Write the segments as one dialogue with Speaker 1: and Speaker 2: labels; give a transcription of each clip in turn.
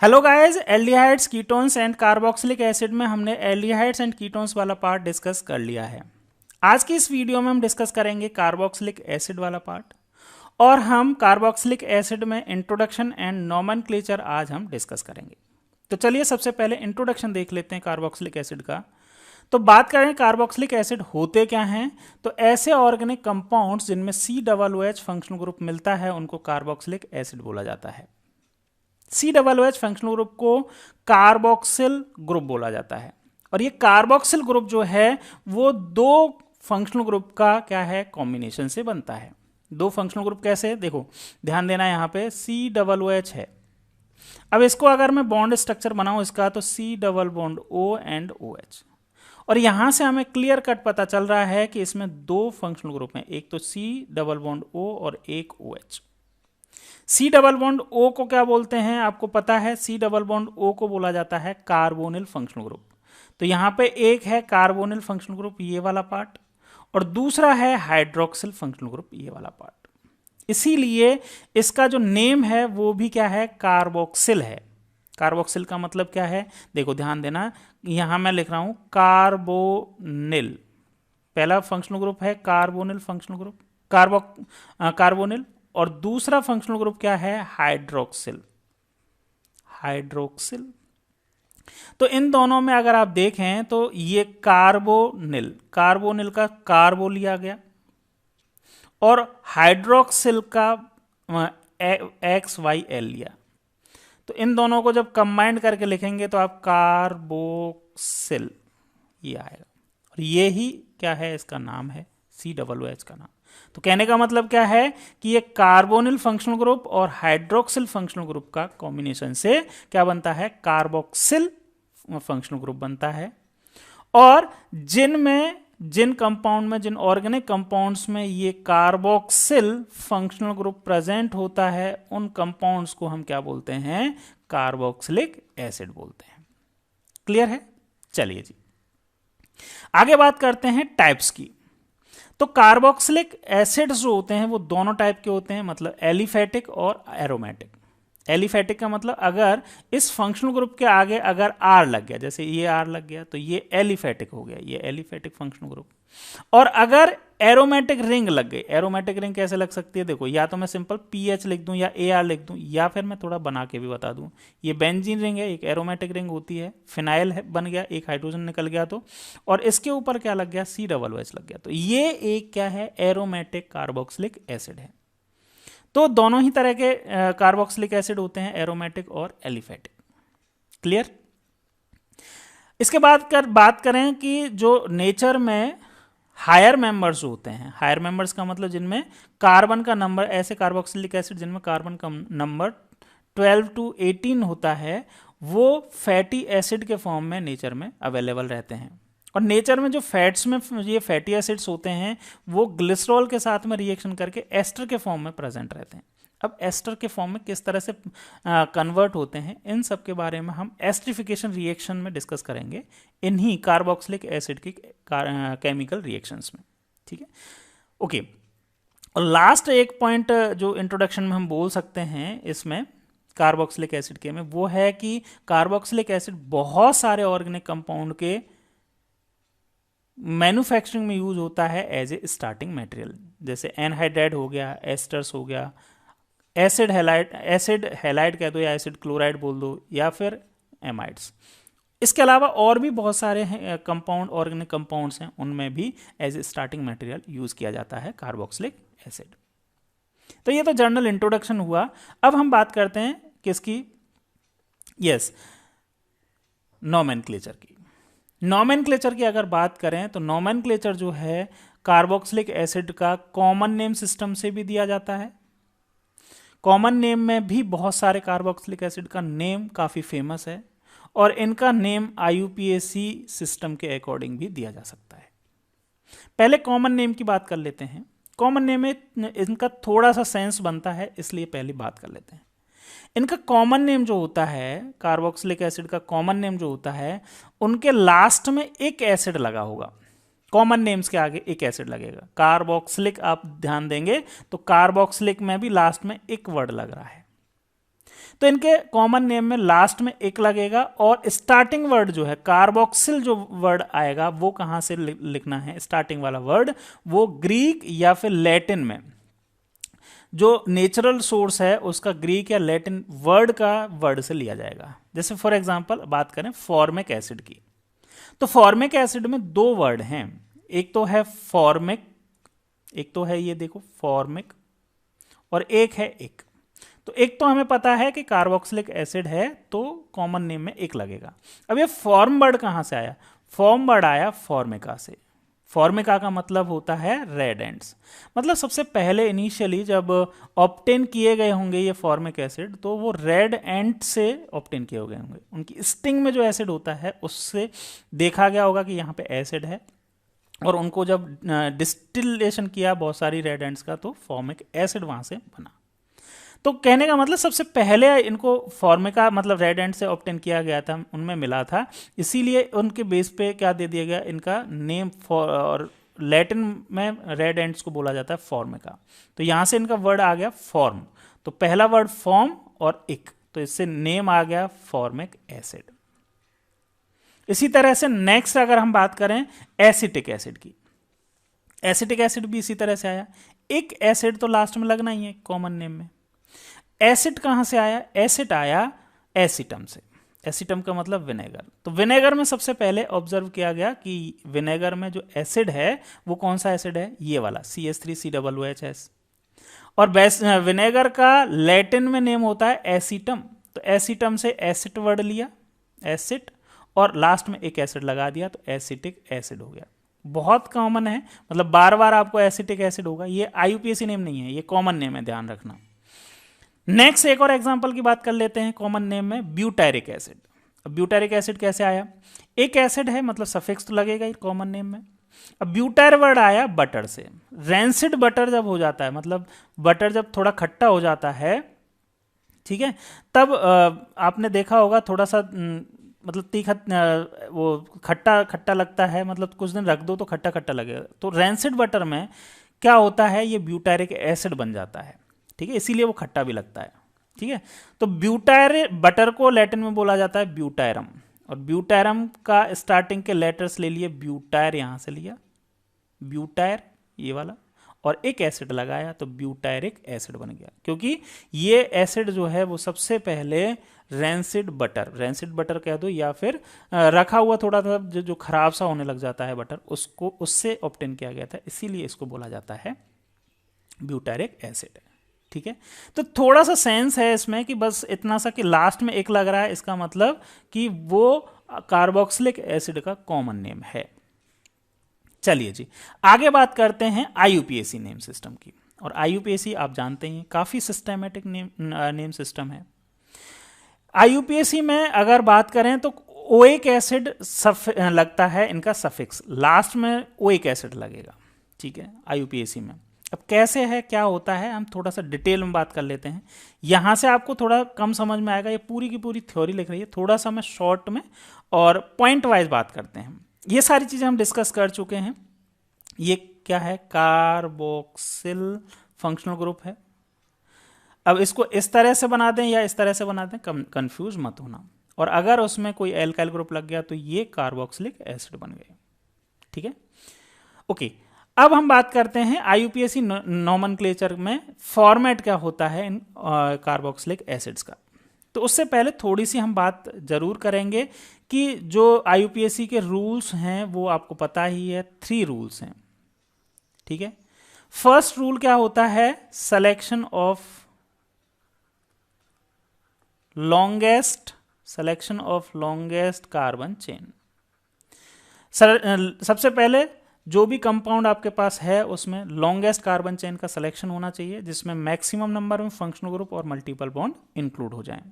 Speaker 1: Hello guys, aldehydes ketones and carboxylic acid में हमने aldehydes and ketones वाला part discuss कर लिया है। आज की इस वीडियो में हम डिस्कस करेंगे कार्बोक्सिलिक एसिड वाला पार्ट, और हम कार्बोक्सिलिक एसिड में इंट्रोडक्शन एंड नोमेनक्लेचर आज हम डिस्कस करेंगे। तो चलिए सबसे पहले इंट्रोडक्शन देख लेते हैं कार्बोक्सिलिक एसिड का। तो बात करें कार्बोक्सिलिक एसिड होते क्या हैं, तो ऐसे ऑर्गेनिक कंपाउंड्स जिनमें COOH फंक्शनल ग्रुप मिलता है उनको कार्बोक्सिलिक एसिड बोला जाता है। COOH फंक्शनल ग्रुप को कार्बोक्सिल ग्रुप बोला जाता है, और ये कार्बोक्सिल ग्रुप जो है वो दो फंक्शनल ग्रुप का क्या है, कॉम्बिनेशन से बनता है। दो फंक्शनल ग्रुप कैसे, देखो ध्यान देना, यहाँ पे COOH है। अब इसको अगर मैं बॉन्ड स्ट्रक्चर बनाऊं इसका, तो C double bond O and OH, और यहां से हमें क्लियर कट पता चल रहा है कि इसमें दो फंक्शनल ग्रुप हैं, एक तो C डबल बॉन्ड O और एक OH। C double bond O को क्या बोलते हैं, आपको पता है, C डबल बॉन्ड O को बोला जाता है कार्बोनिल फंक्शनल ग्रुप। तो यहां पे एक है कार्बोनिल फंक्शनल ग्रुप, ये वाला पार्ट, और दूसरा है हाइड्रोक्सिल फंक्शनल ग्रुप, ये वाला पार्ट। इसीलिए इसका जो नेम है वो भी क्या है, कार्बोक्सिल है। कार्बोक्सिल का मतलब क्या है, देखो ध्यान देना, यहां मैं लिख रहा हूं कार्बोनिल, पहला फंक्शनल ग्रुप है कार्बोनिल फंक्शनल ग्रुप, कार्बोनिल, और दूसरा फंक्शनल ग्रुप क्या है, हाइड्रोक्सिल। हाइड्रोक्सिल, तो इन दोनों में अगर आप देखें तो ये कार्बोनिल, कार्बोनिल का कार्बो लिया गया, और हाइड्रोक्सिल का XYL लिया। तो इन दोनों को जब कंबाइंड करके लिखेंगे तो आप कार्बोक्सिल ये आएगा, और ये ही क्या है, इसका नाम है, COOH का नाम। तो कहने का मतलब क्या है कि ये कार्बोनिल फंक्शनल ग्रुप और हाइड्रोक्सिल फंक्शनल ग्रुप का कॉम्बिनेशन से क्या बनता है, कार्बोक्सिल फंक्शनल ग्रुप बनता है। और जिन कंपाउंड में, जिन ऑर्गेनिक कंपाउंड्स में ये कार्बोक्सिल फंक्शनल ग्रुप प्रेजेंट होता है, उन कंपाउंड्स को हम क्या बोलते हैं, कार्बोक्सिलिक एसिड बोलते हैं। क्लियर है? चलिए जी, आगे बात करते हैं टाइप्स की। तो कार्बोक्सिलिक एसिड्स जो होते हैं वो दोनों टाइप के होते हैं, मतलब एलिफेटिक और एरोमेटिक। एलिफेटिक का मतलब अगर इस फंक्शनल ग्रुप के आगे अगर R लग गया, जैसे ये R लग गया, तो ये एलिफेटिक हो गया, ये एलिफेटिक फंक्शनल ग्रुप। और अगर एरोमेटिक रिंग लग गई, एरोमेटिक रिंग कैसे लग सकती है, देखो या तो मैं सिंपल PH लिख दूं या AR लिख दूं, या फिर मैं थोड़ा बना के भी बता दूं। ये बेंजीन रिंग है, एक एरोमेटिक रिंग होती है, फिनाइल बन गया, एक हाइड्रोजन निकल गया, तो और इसके ऊपर क्या लग गया, COOH लग गया, तो ये एक क्या है, एरोमेटिक कार्बोक्सिलिक एसिड है। तो दोनों ही तरह के कार्बोक्सिलिक एसिड होते हैं, एरोमेटिक और एलिफेटिक। क्लियर? इसके बाद बात करें कि जो नेचर में हायर मेंबर्स होते हैं, हायर मेंबर्स का मतलब जिनमें कार्बन का नंबर, ऐसे कार्बोक्सिलिक एसिड जिनमें कार्बन का नंबर 12 to 18 होता है, वो फैटी एसिड के फॉर्म में नेचर में अवेलेबल रहते हैं। और नेचर में जो फैट्स में ये फैटी एसिड्स होते हैं वो ग्लिसरॉल के साथ में रिएक्शन करके एस्टर के फॉर्म में प्रेजेंट रहते हैं। अब एस्टर के फॉर्म में किस तरह से कन्वर्ट होते हैं, इन सब के बारे में हम एस्ट्रिफिकेशन रिएक्शन में डिस्कस करेंगे, इन्हीं कार्बोक्सिलिक एसिड की केमिकल रिएक्शंस में। ठीक है, ओके। और लास्ट एक पॉइंट जो इंट्रोडक्शन में हम बोल सकते हैं इसमें कार्बोक्सिलिक एसिड के में, वो है कि कार्बोक्सिलिक एसिड बहुत सारे ऑर्गेनिक कंपाउंड के मैन्युफैक्चरिंग में यूज होता है एज ए स्टार्टिंग मटेरियल, जैसे एनहाइड्राइड हो गया, एस्टर्स हो गया, एसिड हैलाइड कह दो या एसिड क्लोराइड बोल दो, या फिर एमाइड्स। इसके अलावा और भी बहुत सारे कंपाउंड, ऑर्गेनिक कंपाउंड्स हैं, उनमें भी as a starting material use किया जाता है कार्बोक्सिलिक एसिड। तो ये तो जनरल इंट्रोडक्शन हुआ। अब हम बात करते हैं किसकी, यस, नोमेनक्लेचर की। नोमेनक्लेचर की अगर बात करें तो नोमेनक्लेचर जो है कार्बोक्सिलिक एसिड का कॉमन नेम सिस्टम से भी दिया जाता है। कॉमन नेम में भी बहुत सारे कार्बोक्सिलिक एसिड का नेम काफ़ी फेमस है, और इनका नेम IUPAC सिस्टम के अकॉर्डिंग भी दिया जा सकता है। पहले कॉमन नेम की बात कर लेते हैं। कॉमन नेम में इनका थोड़ा सा सेंस बनता है, इसलिए पहली बात कर लेते हैं। इनका कॉमन नेम जो होता है, कार्बोक्सिलिक एसिड का कॉमन नेम जो होता है, उनके लास्ट में एक एसिड लगा होगा। कॉमन नेम्स के आगे एक एसिड लगेगा। कार्बोक्सिलिक आप ध्यान देंगे तो कार्बोक्सिलिक में भी लास्ट में एक वर्ड लग रहा है। तो इनके कॉमन नेम में लास्ट में एक लगेगा और स्टार्टिंग वर्ड जो है कार्बोक्सिल जो वर्ड आएगा वो कहाँ से लिखना है, स्टार्टिंग वाला वर्ड वो ग्रीक या फिर लैटिन में जो नेचुरल सोर्स है उसका ग्रीक या लैटिन वर्ड का वर्ड से लिया जाएगा। जैसे फॉर एग्जांपल बात करें फॉर्मिक एसिड की, तो फॉर्मिक एसिड में दो वर्ड हैं, एक तो है फॉर्मिक, एक तो है ये देखो फॉर्मिक, और एक है एक। तो एक तो हमें पता है कि कार्बोक्सिलिक एसिड है तो कॉमन नेम में एक लगेगा। अब ये फॉर्म वर्ड कहां से आया, फॉर्म वर्ड आया फॉर्मिका से। फॉर्मिका का मतलब होता है रेड एंड्स, मतलब सबसे पहले इनिशियली जब ऑब्टेन किए गए होंगे ये फॉर्मिक एसिड तो वो रेड एंड से ऑब्टेन किए गए होंगे, उनकी स्टिंग में जो एसिड होता है उससे देखा गया होगा कि यहाँ पे एसिड है, और उनको जब डिस्टिलेशन किया बहुत सारी रेड एंड्स का तो फॉर्मिक एसिड वहां से बना। तो कहने का मतलब सबसे पहले इनको फॉर्मिका मतलब रेड एंड से ऑब्टेन किया गया था, उनमें मिला था, इसीलिए उनके बेस पे क्या दे दिया गया, इनका नेम और लैटिन में रेड एंड्स को बोला जाता है फॉर्मिका। तो यहां से इनका वर्ड आ गया फॉर्म, तो पहला वर्ड फॉर्म और इक, तो इससे नेम आ गया फॉर्मिक एसिड। इसी तरह से नेक्स्ट अगर हम बात करें एसिटिक एसिड की, एसिटिक एसिड भी इसी तरह से आया, एक एसिड तो लास्ट में लगना ही है कॉमन नेम में। एसिड कहां से आया, एसिड आया एसिटम से, एसिटम का मतलब विनेगर। तो विनेगर में सबसे पहले ऑब्जर्व किया गया कि विनेगर में जो एसिड है वो कौन सा एसिड है, ये वाला CH3COOHS, और विनेगर का लैटिन में नेम होता है एसिटम, तो एसिटम से एसिड वर्ड लिया एसिड और लास्ट में एक एसिड लगा दिया तो एसिटिक एसिड हो गया। बहुत कॉमन है, मतलब बार बार आपको एसिटिक एसिड होगा, ये IUPAC नेम नहीं है, ये कॉमन नेम है, ध्यान रखना। नेक्स्ट एक और एग्जांपल की बात कर लेते हैं कॉमन नेम में, ब्यूटारिक एसिड। अब ब्यूटारिक एसिड कैसे आया, एक एसिड है मतलब सफिक्स तो लगेगा ही कॉमन नेम में। अब ब्यूटार वर्ड आया बटर से, रेंसिड बटर जब हो जाता है, मतलब बटर जब थोड़ा खट्टा हो जाता है, ठीक है, तब आपने देखा होगा थोड़ा सा मतलब तीखा वो खट्टा खट्टा लगता है, मतलब कुछ दिन रख दो तो खट्टा खट्टा लगेगा। तो रेंसिड बटर में क्या होता है, ये ब्यूटारिक एसिड बन जाता है, ठीक है, इसीलिए वो खट्टा भी लगता है, ठीक है। तो ब्यूटार बटर को लैटिन में बोला जाता है ब्यूटायरम, और ब्यूटायरम का स्टार्टिंग के लेटर्स ले लिए, ब्यूटायर यहां से लिया, ब्यूटायर ये वाला, और एक एसिड लगाया तो ब्यूटायरिक एसिड बन गया, क्योंकि ये एसिड जो है वो सबसे पहले रेंसिड बटर कह दो या फिर रखा हुआ थोड़ा सा जो खराब सा होने लग जाता है बटर, उसको उससे ऑब्टेन किया गया था, इसीलिए इसको बोला जाता है ब्यूटारिक एसिड, ठीक है। तो थोड़ा सा सेंस है इसमें कि बस इतना सा कि लास्ट में एक लग रहा है, इसका मतलब कि वो कार्बोक्सिलिक एसिड का कॉमन नेम है। चलिए जी आगे बात करते हैं IUPAC नेम सिस्टम की, और IUPAC आप जानते हैं काफी सिस्टमेटिक नेम सिस्टम है। IUPAC में अगर बात करें तो ओइक एसिड लगता है इनका सफिक्स, लास्ट में ओइक एसिड लगेगा, ठीक है, IUPAC में। अब कैसे है क्या होता है हम थोड़ा सा डिटेल में बात कर लेते हैं, यहां से आपको थोड़ा कम समझ में आएगा, ये पूरी की पूरी थ्योरी लिख रही है, थोड़ा सा मैं शॉर्ट में और पॉइंट वाइज बात करते हैं। ये सारी चीजें हम डिस्कस कर चुके हैं। ये क्या है, कार्बोक्सिल फंक्शनल ग्रुप है। अब इसको इस तरह से बना दें या इस तरह से बना दें, कंफ्यूज मत होना, और अगर उसमें कोई एल्काइल ग्रुप लग गया तो ये कार्बोक्सिलिक एसिड बन गए, ठीक है, ओके। अब हम बात करते हैं IUPAC नोमेनक्लेचर में फॉर्मेट क्या होता है इन कार्बोक्सिलिक एसिड्स का। तो उससे पहले थोड़ी सी हम बात जरूर करेंगे कि जो IUPAC के रूल्स हैं वो आपको पता ही है, 3 रूल्स हैं, ठीक है। फर्स्ट रूल क्या होता है, selection of longest carbon chain. सबसे पहले जो भी कंपाउंड आपके पास है उसमें लॉन्गेस्ट कार्बन चेन का सिलेक्शन होना चाहिए, जिसमें मैक्सिमम नंबर में फंक्शनल ग्रुप और मल्टीपल बॉन्ड इंक्लूड हो जाएं।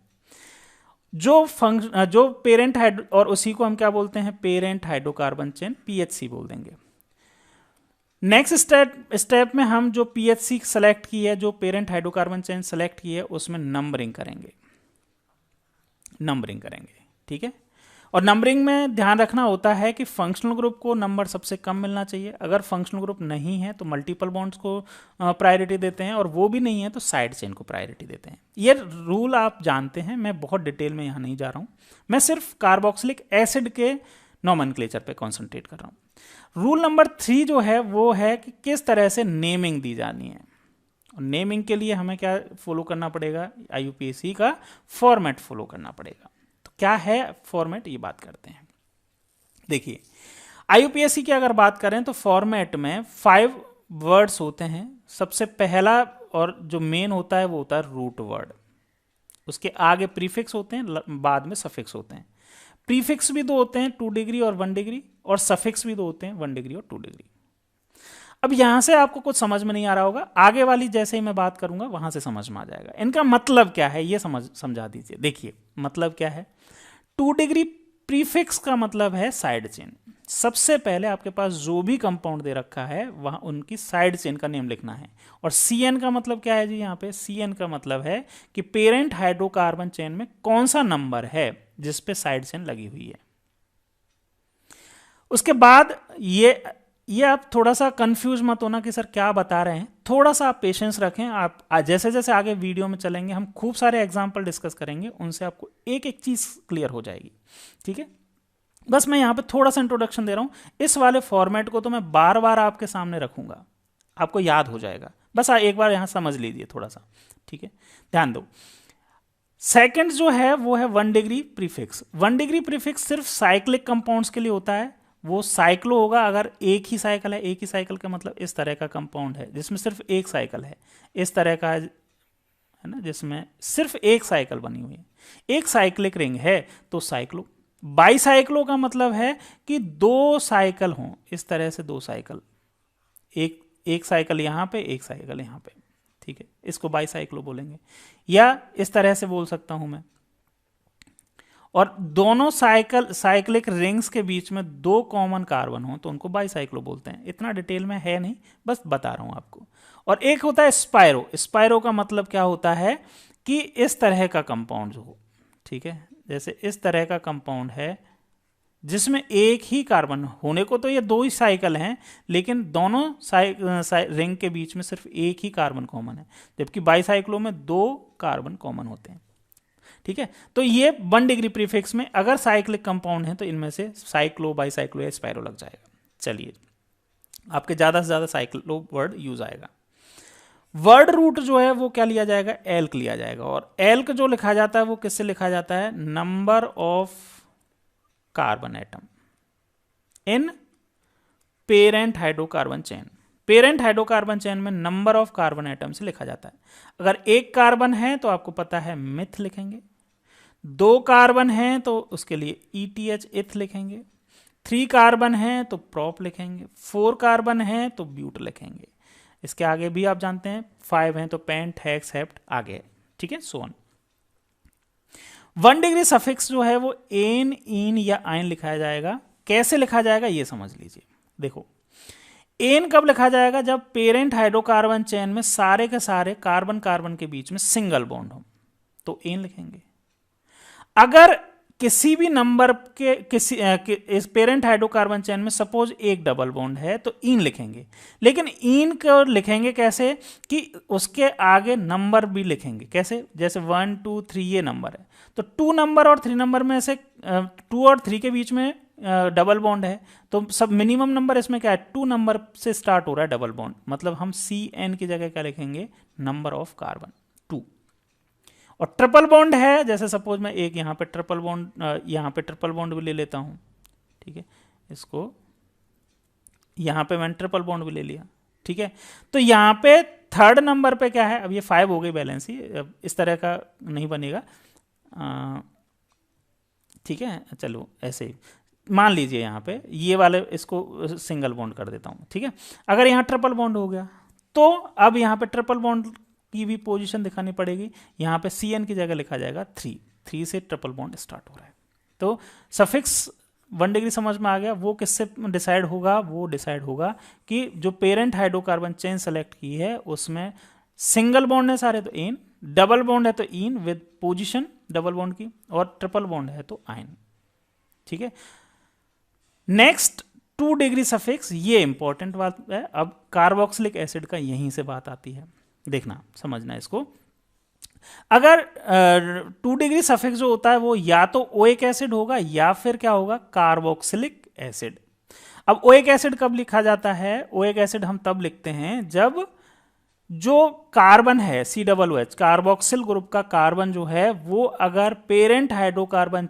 Speaker 1: जो पेरेंट और उसी को हम क्या बोलते हैं, पेरेंट हाइड्रोकार्बन चेन, PHC बोल देंगे। नेक्स्ट स्टेप में हम जो PHC सेलेक्ट की है, जो पेरेंट हाइड्रोकार्बन चेन सेलेक्ट की है, उसमें नंबरिंग करेंगे, ठीक है। और नंबरिंग में ध्यान रखना होता है कि फंक्शनल ग्रुप को नंबर सबसे कम मिलना चाहिए, अगर फंक्शनल ग्रुप नहीं है तो मल्टीपल बॉन्ड्स को प्रायोरिटी देते हैं, और वो भी नहीं है तो साइड चेन को प्रायोरिटी देते हैं। ये रूल आप जानते हैं, मैं बहुत डिटेल में यहाँ नहीं जा रहा हूँ, मैं सिर्फ कार्बोक्सिलिक एसिड के नोमेनक्लेचर पे कॉन्सेंट्रेट कर रहा हूँ। रूल नंबर 3 जो है वो है कि किस तरह से नेमिंग दी जानी है, और नेमिंग के लिए हमें क्या फॉलो करना पड़ेगा, IUPAC का फॉर्मेट फॉलो करना पड़ेगा। तो क्या है फॉर्मेट, ये बात करते हैं। देखिए IUPAC की अगर बात करें तो फॉर्मेट में 5 वर्ड्स होते हैं। सबसे पहला और जो मेन होता है वो होता है रूट वर्ड, उसके आगे प्रीफिक्स होते हैं, बाद में सफिक्स होते हैं। प्रीफिक्स भी 2 होते हैं, 2 डिग्री और 1 डिग्री, और सफिक्स भी 2 होते हैं, 1 डिग्री और 2 डिग्री। अब यहां से आपको कुछ समझ में नहीं आ रहा होगा, आगे वाली जैसे ही मैं बात करूंगा वहां से समझ में आ जाएगा। इनका मतलब क्या है ये समझा दीजिए। देखिए मतलब क्या है, 2 डिग्री प्रीफिक्स का मतलब है साइड चेन। सबसे पहले आपके पास जो भी कंपाउंड दे रखा है वहां उनकी साइड चेन का नेम लिखना है। और CN का मतलब क्या है जी, यहाँ पे CN का मतलब है कि पेरेंट हाइड्रोकार्बन चेन में कौन सा नंबर है जिस पे साइड चेन लगी हुई है। उसके बाद ये आप थोड़ा सा कंफ्यूज मत होना कि सर क्या बता रहे हैं, थोड़ा सा आप पेशेंस रखें। आप जैसे जैसे आगे वीडियो में चलेंगे हम खूब सारे एग्जांपल डिस्कस करेंगे, उनसे आपको एक एक चीज क्लियर हो जाएगी। ठीक है, बस मैं यहाँ पे थोड़ा सा इंट्रोडक्शन दे रहा हूं। इस वाले फॉर्मेट को तो मैं बार बार आपके सामने रखूंगा, आपको याद हो जाएगा, बस एक बार यहां समझ लीजिए थोड़ा सा। ठीक है, ध्यान दो। सेकंड जो है वो है 1 डिग्री प्रीफिक्स। 1 डिग्री प्रीफिक्स सिर्फ साइक्लिक कंपाउंड्स के लिए होता है। वो साइक्लो होगा अगर एक ही साइकिल है। एक ही साइकिल का मतलब इस तरह का कंपाउंड है जिसमें सिर्फ एक साइकिल है, इस तरह का है ना, जिसमें सिर्फ एक साइकिल बनी हुई है, एक साइक्लिक रिंग है तो साइक्लो। बाईसाइक्लो का मतलब है कि 2 साइकिल हों, इस तरह से 2 साइकिल, एक साइकिल यहां पे, एक साइकिल यहां पे। ठीक है, इसको बाईसाइक्लो बोलेंगे, या इस तरह से बोल सकता हूं मैं। और दोनों साइक्लिक रिंग्स के बीच में 2 कॉमन कार्बन हो तो उनको बाईसाइक्लो बोलते हैं। इतना डिटेल में है नहीं, बस बता रहा हूं आपको। और एक होता है स्पाइरो। स्पाइरो का मतलब क्या होता है कि इस तरह का कंपाउंड हो। ठीक है, जैसे इस तरह का कंपाउंड है जिसमें एक ही कार्बन होने को तो ये 2 ही साइकिल हैं, लेकिन दोनों रिंग के बीच में सिर्फ एक ही कार्बन कॉमन है, जबकि बाईसाइक्लो में 2 कार्बन कॉमन होते हैं। ठीक है, तो ये 1 डिग्री प्रीफिक्स में अगर साइक्लिक कंपाउंड है तो इनमें से साइक्लो, बाईसाइक्लो या स्पाइरो लग जाएगा। चलिए, आपके ज्यादा से ज्यादा साइक्लो वर्ड यूज आएगा। वर्ड रूट जो है वो क्या लिया जाएगा, एल्क लिया जाएगा। और एल्क जो लिखा जाता है वो किससे लिखा जाता है, number of carbon atom in parent hydrocarbon chain. Parent hydrocarbon chain में नंबर ऑफ कार्बन एटम से लिखा जाता है। अगर 1 कार्बन है तो आपको पता है मिथ लिखेंगे, 2 कार्बन है तो उसके लिए ETH इथ लिखेंगे, 3 कार्बन है तो प्रॉप लिखेंगे, 4 कार्बन है तो ब्यूट लिखेंगे। इसके आगे भी आप जानते हैं, 5 हैं तो पेंट, हेक्स, हेप्ट आगे। ठीक है, सो ऑन। 1 डिग्री सफिक्स जो है वो एन, इन या आइन लिखा जाएगा। कैसे लिखा जाएगा ये समझ लीजिए। देखो, एन कब लिखा जाएगा, जब पेरेंट हाइड्रोकार्बन चेन में सारे के सारे कार्बन कार्बन के बीच में सिंगल बॉन्ड हो तो एन लिखेंगे। अगर किसी भी नंबर के इस पेरेंट हाइड्रोकार्बन चेन में सपोज एक डबल बॉन्ड है तो इन लिखेंगे। लेकिन इन को लिखेंगे कैसे कि उसके आगे नंबर भी लिखेंगे। कैसे, जैसे 1 2 3 ये नंबर है तो 2 नंबर और 3 नंबर में से 2 और 3 के बीच में डबल बॉन्ड है तो सब मिनिमम नंबर इसमें क्या है, 2 नंबर से स्टार्ट हो रहा है डबल बॉन्ड, मतलब हम CN की जगह क्या लिखेंगे, नंबर ऑफ कार्बन 2। और ट्रिपल बॉन्ड है, जैसे सपोज मैं एक यहाँ पे ट्रिपल बॉन्ड भी ले लेता हूँ। ठीक है, इसको यहाँ पे मैंने ट्रिपल बॉन्ड भी ले लिया। ठीक है, तो यहाँ पे 3rd नंबर पे क्या है, अब ये 5 हो गई बैलेंस ही, इस तरह का नहीं बनेगा। ठीक है, चलो ऐसे ही मान लीजिए यहाँ पे ये वाले इसको सिंगल बॉन्ड कर देता हूँ। ठीक है, अगर यहाँ ट्रिपल बॉन्ड हो गया तो अब यहाँ पे ट्रिपल बॉन्ड की भी पोजीशन दिखानी पड़ेगी। यहाँ पे CN की जगह लिखा जाएगा 3 से ट्रिपल बॉन्ड स्टार्ट हो रहा है। तो सफिक्स 1 डिग्री समझ में आ गया। वो किससे डिसाइड होगा, वो डिसाइड होगा कि जो पेरेंट हाइड्रोकार्बन चेन सेलेक्ट की है उसमें सिंगल बॉन्ड है सारे तो एन, डबल बॉन्ड है तो in with position double bond की, और ट्रिपल बॉन्ड है तो आइन। ठीक है। नेक्स्ट 2 डिग्री सफिक्स, ये इंपॉर्टेंट बात है। अब कार्बोक्सिलिक एसिड का यहीं से बात आती है, देखना समझना इसको। अगर 2 डिग्री सफिक्स जो होता है वो या तो ओइक एसिड होगा या फिर क्या होगा, कार्बोक्सिलिक एसिड। अब ओइक एसिड कब लिखा जाता है, ओइक एसिड हम तब लिखते हैं जब जो कार्बन है COOH, कार्बोक्सिल ग्रुप का कार्बन जो है वो अगर पेरेंट हाइड्रोकार्बन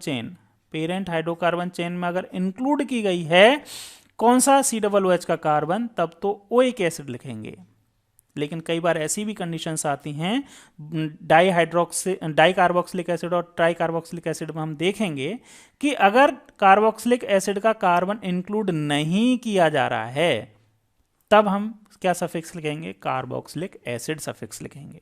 Speaker 1: चेन में अगर इंक्लूड की गई है कौन सा, COOH का कार्बन, तब तो ओइक एसिड लिखेंगे। लेकिन कई बार ऐसी भी कंडीशंस आती हैं डाई कार्बोक्सिलिक एसिड और ट्राई कार्बोक्सिलिक एसिड में हम देखेंगे कि अगर कार्बोक्सिलिक एसिड का कार्बन इंक्लूड नहीं किया जा रहा है तब हम क्या सफिक्स लिखेंगे, कार्बोक्सिलिक एसिड सफिक्स लिखेंगे।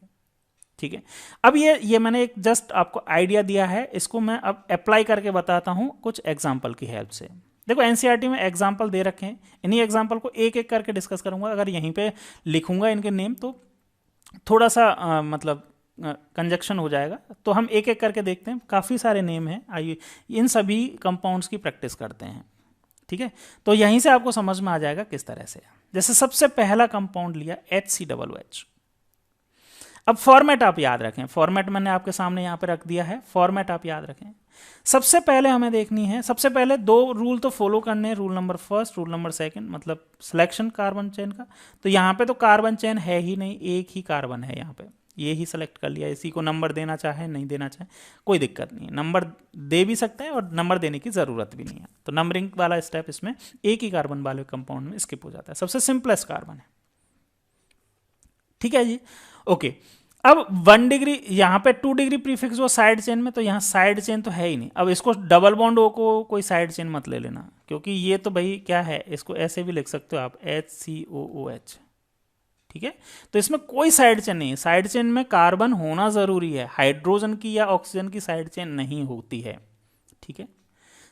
Speaker 1: ठीक है। अब ये मैंने एक जस्ट आपको आइडिया दिया है, इसको मैं अब अप्लाई करके बताता हूं कुछ एग्जाम्पल की हेल्प से। देखो एनसीईआरटी में एग्जाम्पल दे रखे हैं, इन्हीं एग्जाम्पल को एक एक करके डिस्कस करूंगा। अगर यहीं पे लिखूंगा इनके नेम तो थोड़ा सा मतलब कंजक्शन हो जाएगा, तो हम एक एक करके देखते हैं। काफ़ी सारे नेम हैं, आइए इन सभी कंपाउंड्स की प्रैक्टिस करते हैं। ठीक है, तो यहीं से आपको समझ में आ जाएगा किस तरह से। जैसे सबसे पहला कंपाउंड लिया HCOOH। अब फॉर्मेट आप याद रखें, फॉर्मेट मैंने आपके सामने यहाँ पे रख दिया है, फॉर्मेट आप याद रखें। सबसे पहले हमें देखनी है, सबसे पहले 2 रूल तो फॉलो करने हैं, rule number first, rule number second, मतलब सिलेक्शन कार्बन चेन का। तो यहाँ पे तो कार्बन चेन है ही नहीं, एक ही कार्बन है यहाँ पे, ये ही सेलेक्ट कर लिया। इसी को नंबर देना चाहे नहीं देना चाहे कोई दिक्कत नहीं है, नंबर दे भी सकते हैं और नंबर देने की ज़रूरत भी नहीं है। तो नंबरिंग वाला स्टेप इसमें एक ही कार्बन वाले कंपाउंड में स्किप हो जाता है, सबसे सिंपलेस्ट कार्बन है। ठीक है जी, ओके। अब 1 डिग्री, यहाँ पे 2 डिग्री प्रीफिक्स वो साइड चेन में, तो यहाँ साइड चेन तो है ही नहीं। अब इसको डबल बॉन्ड ओ को कोई साइड चेन मत ले लेना, क्योंकि ये तो भाई क्या है, इसको ऐसे भी लिख सकते हो आप HCOOH। ठीक है, तो इसमें कोई साइड चेन नहीं है। साइड चेन में कार्बन होना जरूरी है, हाइड्रोजन की या ऑक्सीजन की साइड चेन नहीं होती है। ठीक है,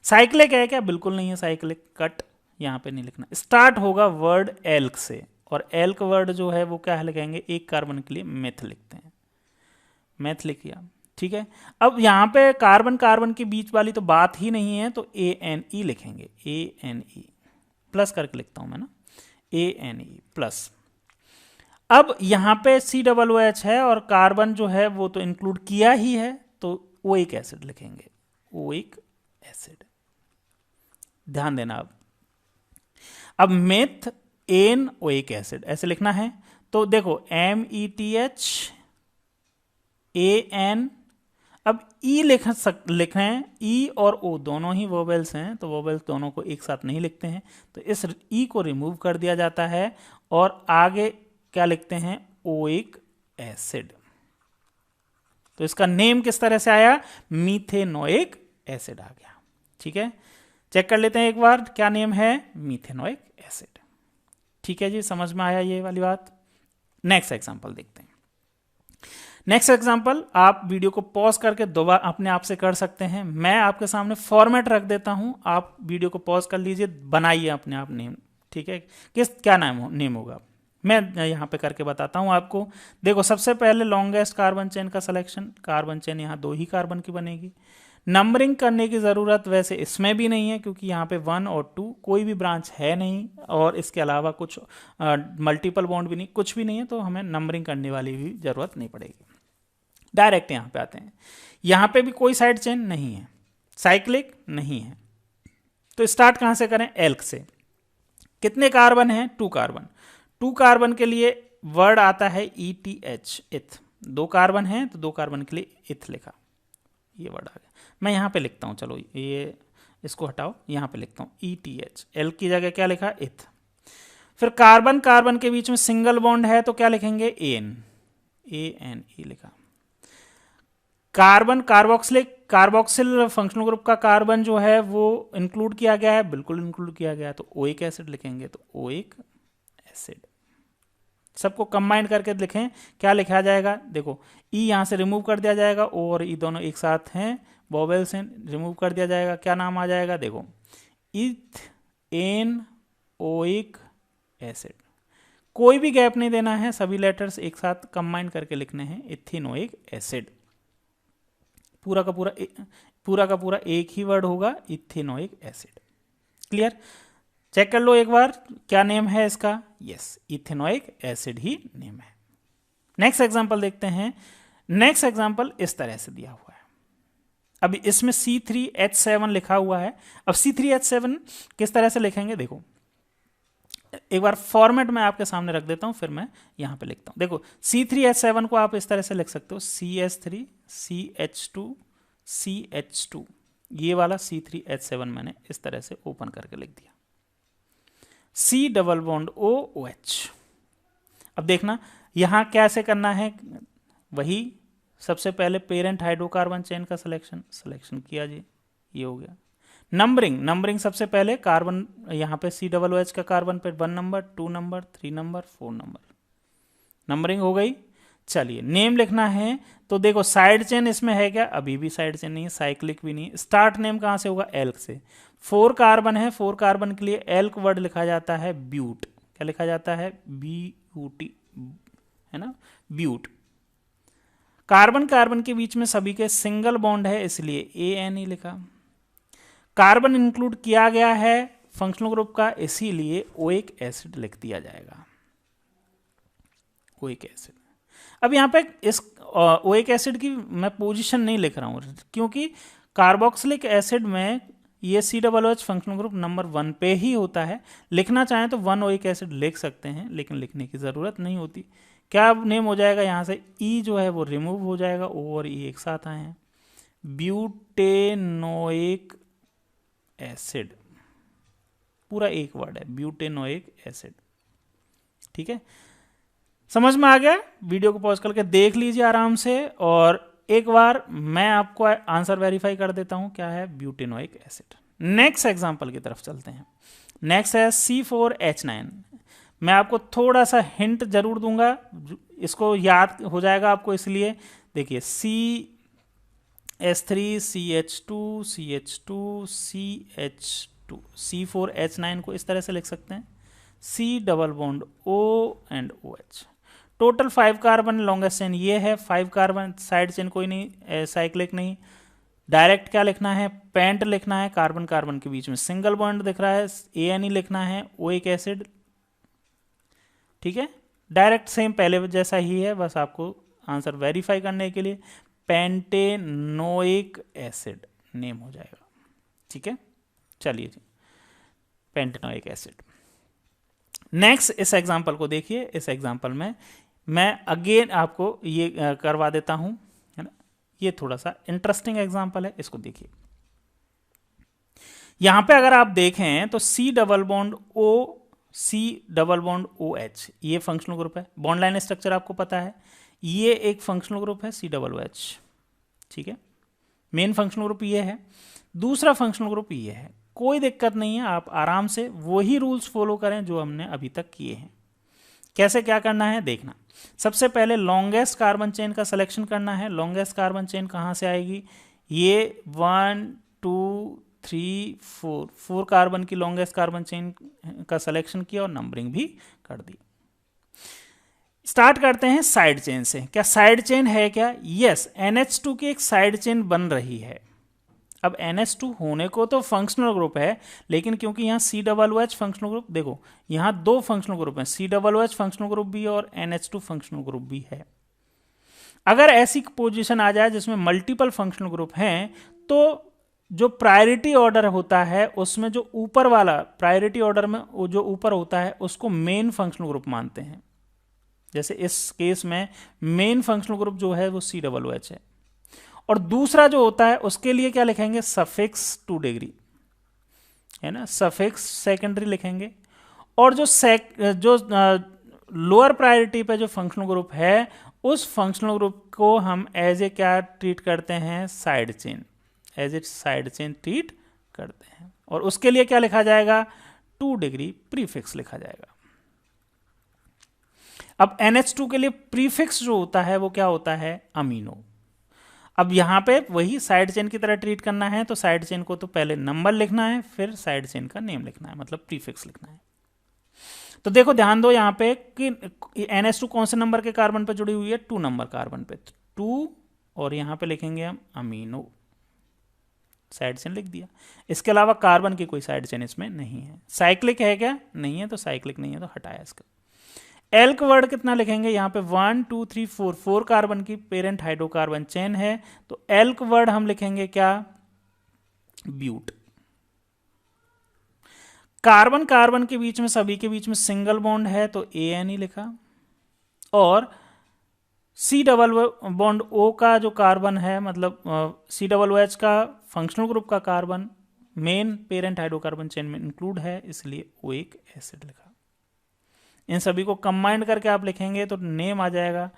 Speaker 1: साइक्लिक है क्या, बिल्कुल नहीं है साइक्लिक, कट यहाँ पे नहीं लिखना। स्टार्ट होगा वर्ड एल्क से, और एल्क वर्ड जो है वो क्या लिखेंगे, एक कार्बन के लिए मेथ लिखते हैं, मेथ लिख किया। ठीक है, अब यहाँ पे कार्बन कार्बन के बीच वाली तो बात ही नहीं है, तो ANE लिखेंगे, ANE प्लस करके लिखता हूं मैं ना, ANE प्लस। अब यहाँ पे COOH है और कार्बन जो है वो तो इंक्लूड किया ही है, तो ओइक एसिड लिखेंगे, ओइक एसिड। ध्यान देना। अब मेथ एन ओइक एसिड ऐसे लिखना है, तो देखो METHAN। अब ई लिखें, ई और ओ दोनों ही वोवेल्स हैं, तो वोवेल्स दोनों को एक साथ नहीं लिखते हैं, तो इस ई को रिमूव कर दिया जाता है और आगे क्या लिखते हैं, ओइक एसिड। तो इसका नेम किस तरह से आया, मीथेनोइक एसिड आ गया। ठीक है, चेक कर लेते हैं एक बार, क्या नेम है, मीथेनोइक एसिड। ठीक है जी, समझ में आया ये वाली बात। नेक्स्ट एग्जांपल देखते हैं। नेक्स्ट एग्जांपल आप वीडियो को पॉज करके दोबारा अपने आप से कर सकते हैं। मैं आपके सामने फॉर्मेट रख देता हूं, आप वीडियो को पॉज कर लीजिए, बनाइए अपने आप नेम। ठीक है, क्या नेम होगा, मैं यहाँ पे करके बताता हूँ आपको। देखो सबसे पहले लॉन्गेस्ट कार्बन चेन का सिलेक्शन, कार्बन चेन यहाँ 2 ही कार्बन की बनेगी। नंबरिंग करने की ज़रूरत वैसे इसमें भी नहीं है, क्योंकि यहाँ पे 1 और 2 कोई भी ब्रांच है नहीं, और इसके अलावा कुछ मल्टीपल बॉन्ड भी नहीं, कुछ भी नहीं है, तो हमें नंबरिंग करने वाली भी ज़रूरत नहीं पड़ेगी। डायरेक्ट यहाँ पे आते हैं, यहाँ पे भी कोई साइड चेन नहीं है, साइक्लिक नहीं है, तो स्टार्ट कहाँ से करें, एल्क से। कितने कार्बन हैं, 2 कार्बन। 2 कार्बन के लिए वर्ड आता है ETH, इथ। 2 कार्बन है तो 2 कार्बन के लिए इथ लिखा, ये वर्ड आ गया। मैं यहाँ पे लिखता हूँ, चलो ये इसको हटाओ, यहाँ पे लिखता हूँ ETH, एल की जगह क्या लिखा, इथ। फिर कार्बन कार्बन के बीच में सिंगल बॉन्ड है, तो क्या लिखेंगे, ANE लिखा। कार्बन कार्बोक्सिल फंक्शनल ग्रुप का कार्बन जो है वो इंक्लूड किया गया है, बिल्कुल इंक्लूड किया गया है, तो ओइक एसिड लिखेंगे, तो ओइक एसिड। सबको कंबाइन करके लिखें, क्या लिखा जाएगा, देखो ई यहाँ से रिमूव कर दिया जाएगा, ओ और ई दोनों एक साथ हैं, वोवेल से रिमूव कर दिया जाएगा, क्या नाम आ जाएगा, देखो इथेन ओइक एसिड। कोई भी गैप नहीं देना है, सभी लेटर्स एक साथ कंबाइन करके लिखने हैं, इथेनोइक एसिड। पूरा का पूरा एक ही वर्ड होगा, इथेनोइक एसिड। क्लियर? चेक कर लो एक बार, क्या नेम है इसका? यस, इथेनोइक एसिड ही नेम है। नेक्स्ट एग्जांपल देखते हैं। नेक्स्ट एग्जांपल इस तरह से दिया हुआ है। अभी इसमें C3H7 लिखा हुआ है। अब C3H7 किस तरह से लिखेंगे देखो, एक बार फॉर्मेट में आपके सामने रख देता हूं, फिर मैं यहां पे लिखता हूं। देखो C3H7 को आप इस तरह से लिख सकते हो, CH3 CH2 CH2। ये वाला C3H7 मैंने इस तरह से ओपन करके लिख दिया। C double bond OH। अब देखना यहां कैसे करना है, वही सबसे पहले पेरेंट हाइड्रोकार्बन चेन का सिलेक्शन किया जी, ये हो गया। नंबरिंग सबसे पहले कार्बन, यहाँ पे COOH का कार्बन पे 1 number, 2 number, 3 number, 4 number, numbering हो गई। चलिए नेम लिखना है, तो देखो साइड चेन इसमें है क्या? अभी भी साइड चेन नहीं है, साइक्लिक भी नहीं। स्टार्ट नेम कहाँ से होगा? एल्क से। 4 कार्बन है, 4 कार्बन के लिए एल्क वर्ड लिखा जाता है ब्यूट। क्या लिखा जाता है? BUT, है ना, ब्यूट। कार्बन के बीच में सभी के सिंगल बॉन्ड है, इसलिए ANE लिखा। कार्बन इंक्लूड किया गया है फंक्शनल ग्रुप का, इसीलिए ओइक एसिड लिख दिया जाएगा, ओइक एसिड। अब यहाँ पे इस ओइक एसिड की मैं पोजीशन नहीं लिख रहा हूँ, क्योंकि कार्बोक्सिलिक एसिड में ये COOH फंक्शनल ग्रुप नंबर 1 पे ही होता है। लिखना चाहें तो 1 ओइक एसिड लिख सकते हैं, लेकिन लिखने की ज़रूरत नहीं होती। क्या नेम हो जाएगा? यहाँ से E जो है वो रिमूव हो जाएगा, O और E एक साथ आए हैं, ब्यूटेनोइक एसिड। पूरा एक वर्ड है, ब्यूटेनोइक एसिड। ठीक है, समझ में आ गया? वीडियो को पॉज करके देख लीजिए आराम से, और एक बार मैं आपको आंसर वेरीफाई कर देता हूं, क्या है? Butanoic acid. नेक्स्ट एग्जांपल की तरफ चलते हैं। नेक्स्ट है C4H9। मैं आपको थोड़ा सा हिंट जरूर दूंगा, इसको याद हो जाएगा आपको, इसलिए देखिए CH3 CH2 CH2 CH2 C4H9 को इस तरह से लिख सकते हैं, C double bond O and OH। Total 5 carbon, longest chain ये है, 5 कार्बन, साइड चेन कोई नहीं, साइक्लिक नहीं। डायरेक्ट क्या लिखना है? पेंट लिखना है। कार्बन के बीच में सिंगल बॉन्ड दिख रहा है, ANE लिखना है, ओइक एसिड। ठीक है, डायरेक्ट सेम पहले जैसा ही है, बस आपको आंसर वेरीफाई करने के लिए पेंटेनोइक एसिड नेम हो जाएगा। ठीक है, चलिए जी, पेंटेनोइक एसिड। नेक्स्ट इस एग्जांपल को देखिए। इस एग्जांपल में मैं अगेन आपको ये करवा देता हूं, है ना। ये थोड़ा सा इंटरेस्टिंग एग्जांपल है, इसको देखिए। यहां पे अगर आप देखें तो C double bond O C double bond OH, ये फंक्शनल ग्रुप है। बॉन्ड लाइन स्ट्रक्चर आपको पता है, ये एक फंक्शनल ग्रुप है COOH। ठीक है, मेन फंक्शनल ग्रुप ये है, दूसरा फंक्शनल ग्रुप ये है। कोई दिक्कत नहीं है, आप आराम से वही रूल्स फॉलो करें जो हमने अभी तक किए हैं। कैसे क्या करना है देखना। सबसे पहले लॉन्गेस्ट कार्बन चेन का सिलेक्शन करना है। लॉन्गेस्ट कार्बन चेन कहाँ से आएगी? ये 1 2 3 4 कार्बन की लॉन्गेस्ट कार्बन चेन का सिलेक्शन किया और नंबरिंग भी कर दी। स्टार्ट करते हैं साइड चेन से। क्या साइड चेन है क्या? यस, NH2 की एक साइड चेन बन रही है। अब NH2 होने को तो फंक्शनल ग्रुप है, लेकिन क्योंकि यहाँ COOH फंक्शनल ग्रुप, देखो यहाँ 2 फंक्शनल ग्रुप हैं, COOH फंक्शनल ग्रुप भी और NH2 फंक्शनल ग्रुप भी है। अगर ऐसी पोजीशन आ जाए जिसमें मल्टीपल फंक्शनल ग्रुप हैं, तो जो प्रायोरिटी ऑर्डर होता है उसमें जो ऊपर वाला प्रायोरिटी ऑर्डर में वो जो ऊपर होता है उसको मेन फंक्शनल ग्रुप मानते हैं। जैसे इस केस में मेन फंक्शनल ग्रुप जो है वो COOH है, और दूसरा जो होता है उसके लिए क्या लिखेंगे? सफिक्स 2 डिग्री, है ना, सफिक्स सेकेंडरी लिखेंगे। और जो लोअर प्रायोरिटी पे जो फंक्शनल ग्रुप है, उस फंक्शनल ग्रुप को हम एज ए क्या ट्रीट करते हैं? Side chain, as a side chain treat करते हैं। और उसके लिए क्या लिखा जाएगा? 2 डिग्री प्रीफिक्स लिखा जाएगा। अब NH2 के लिए प्रीफिक्स जो होता है वो क्या होता है? अमीनो। अब यहां पे वही साइड चेन की तरह ट्रीट करना है, तो साइड चेन को तो पहले नंबर लिखना है, फिर साइड चेन का नेम लिखना है, मतलब प्रीफिक्स लिखना है। तो देखो ध्यान दो यहाँ पे कि NH2 कौन से नंबर के कार्बन पे जुड़ी हुई है? 2 नंबर कार्बन पे, 2 और यहाँ पे लिखेंगे हम अमीनो, साइड चेन लिख दिया। इसके अलावा कार्बन की कोई साइड चेन इसमें नहीं है। साइक्लिक है क्या? नहीं है, तो साइक्लिक नहीं है तो हटाया इसका। एल्क वर्ड कितना लिखेंगे? यहाँ पे 1 2 3 4 4 कार्बन की पेरेंट हाइड्रोकार्बन चेन है, तो एल्क वर्ड हम लिखेंगे क्या? ब्यूट। कार्बन कार्बन के बीच में, सभी के बीच में सिंगल बॉन्ड है तो AN ही लिखा। और C डबल बॉन्ड O का जो कार्बन है, मतलब COOH का फंक्शनल ग्रुप का carbon main parent hydrocarbon chain में इंक्लूड है, इसलिए OIC एसिड लिखा। इन सभी को कंबाइंड करके आप लिखेंगे तो नेम आ जाएगा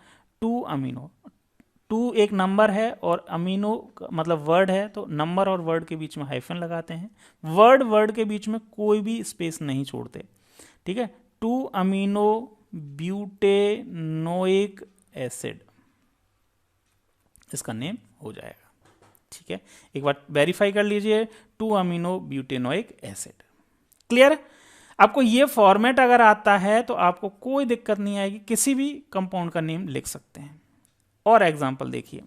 Speaker 1: 2 अमीनो। 2 एक नंबर है और अमीनो मतलब वर्ड है, तो नंबर और वर्ड के बीच में हाइफन लगाते हैं। वर्ड के बीच में कोई भी स्पेस नहीं छोड़ते, ठीक है। 2 अमीनो ब्यूटेनोइक एसिड, इसका नेम हो जाएगा, ठीक है। एक बार वेरीफाई कर लीजिए, 2 अमीनो ब्यूटेनोइक एसिड। क्लियर? आपको ये फॉर्मेट अगर आता है तो आपको कोई दिक्कत नहीं आएगी, किसी भी कंपाउंड का नेम लिख सकते हैं। और एग्जांपल देखिए,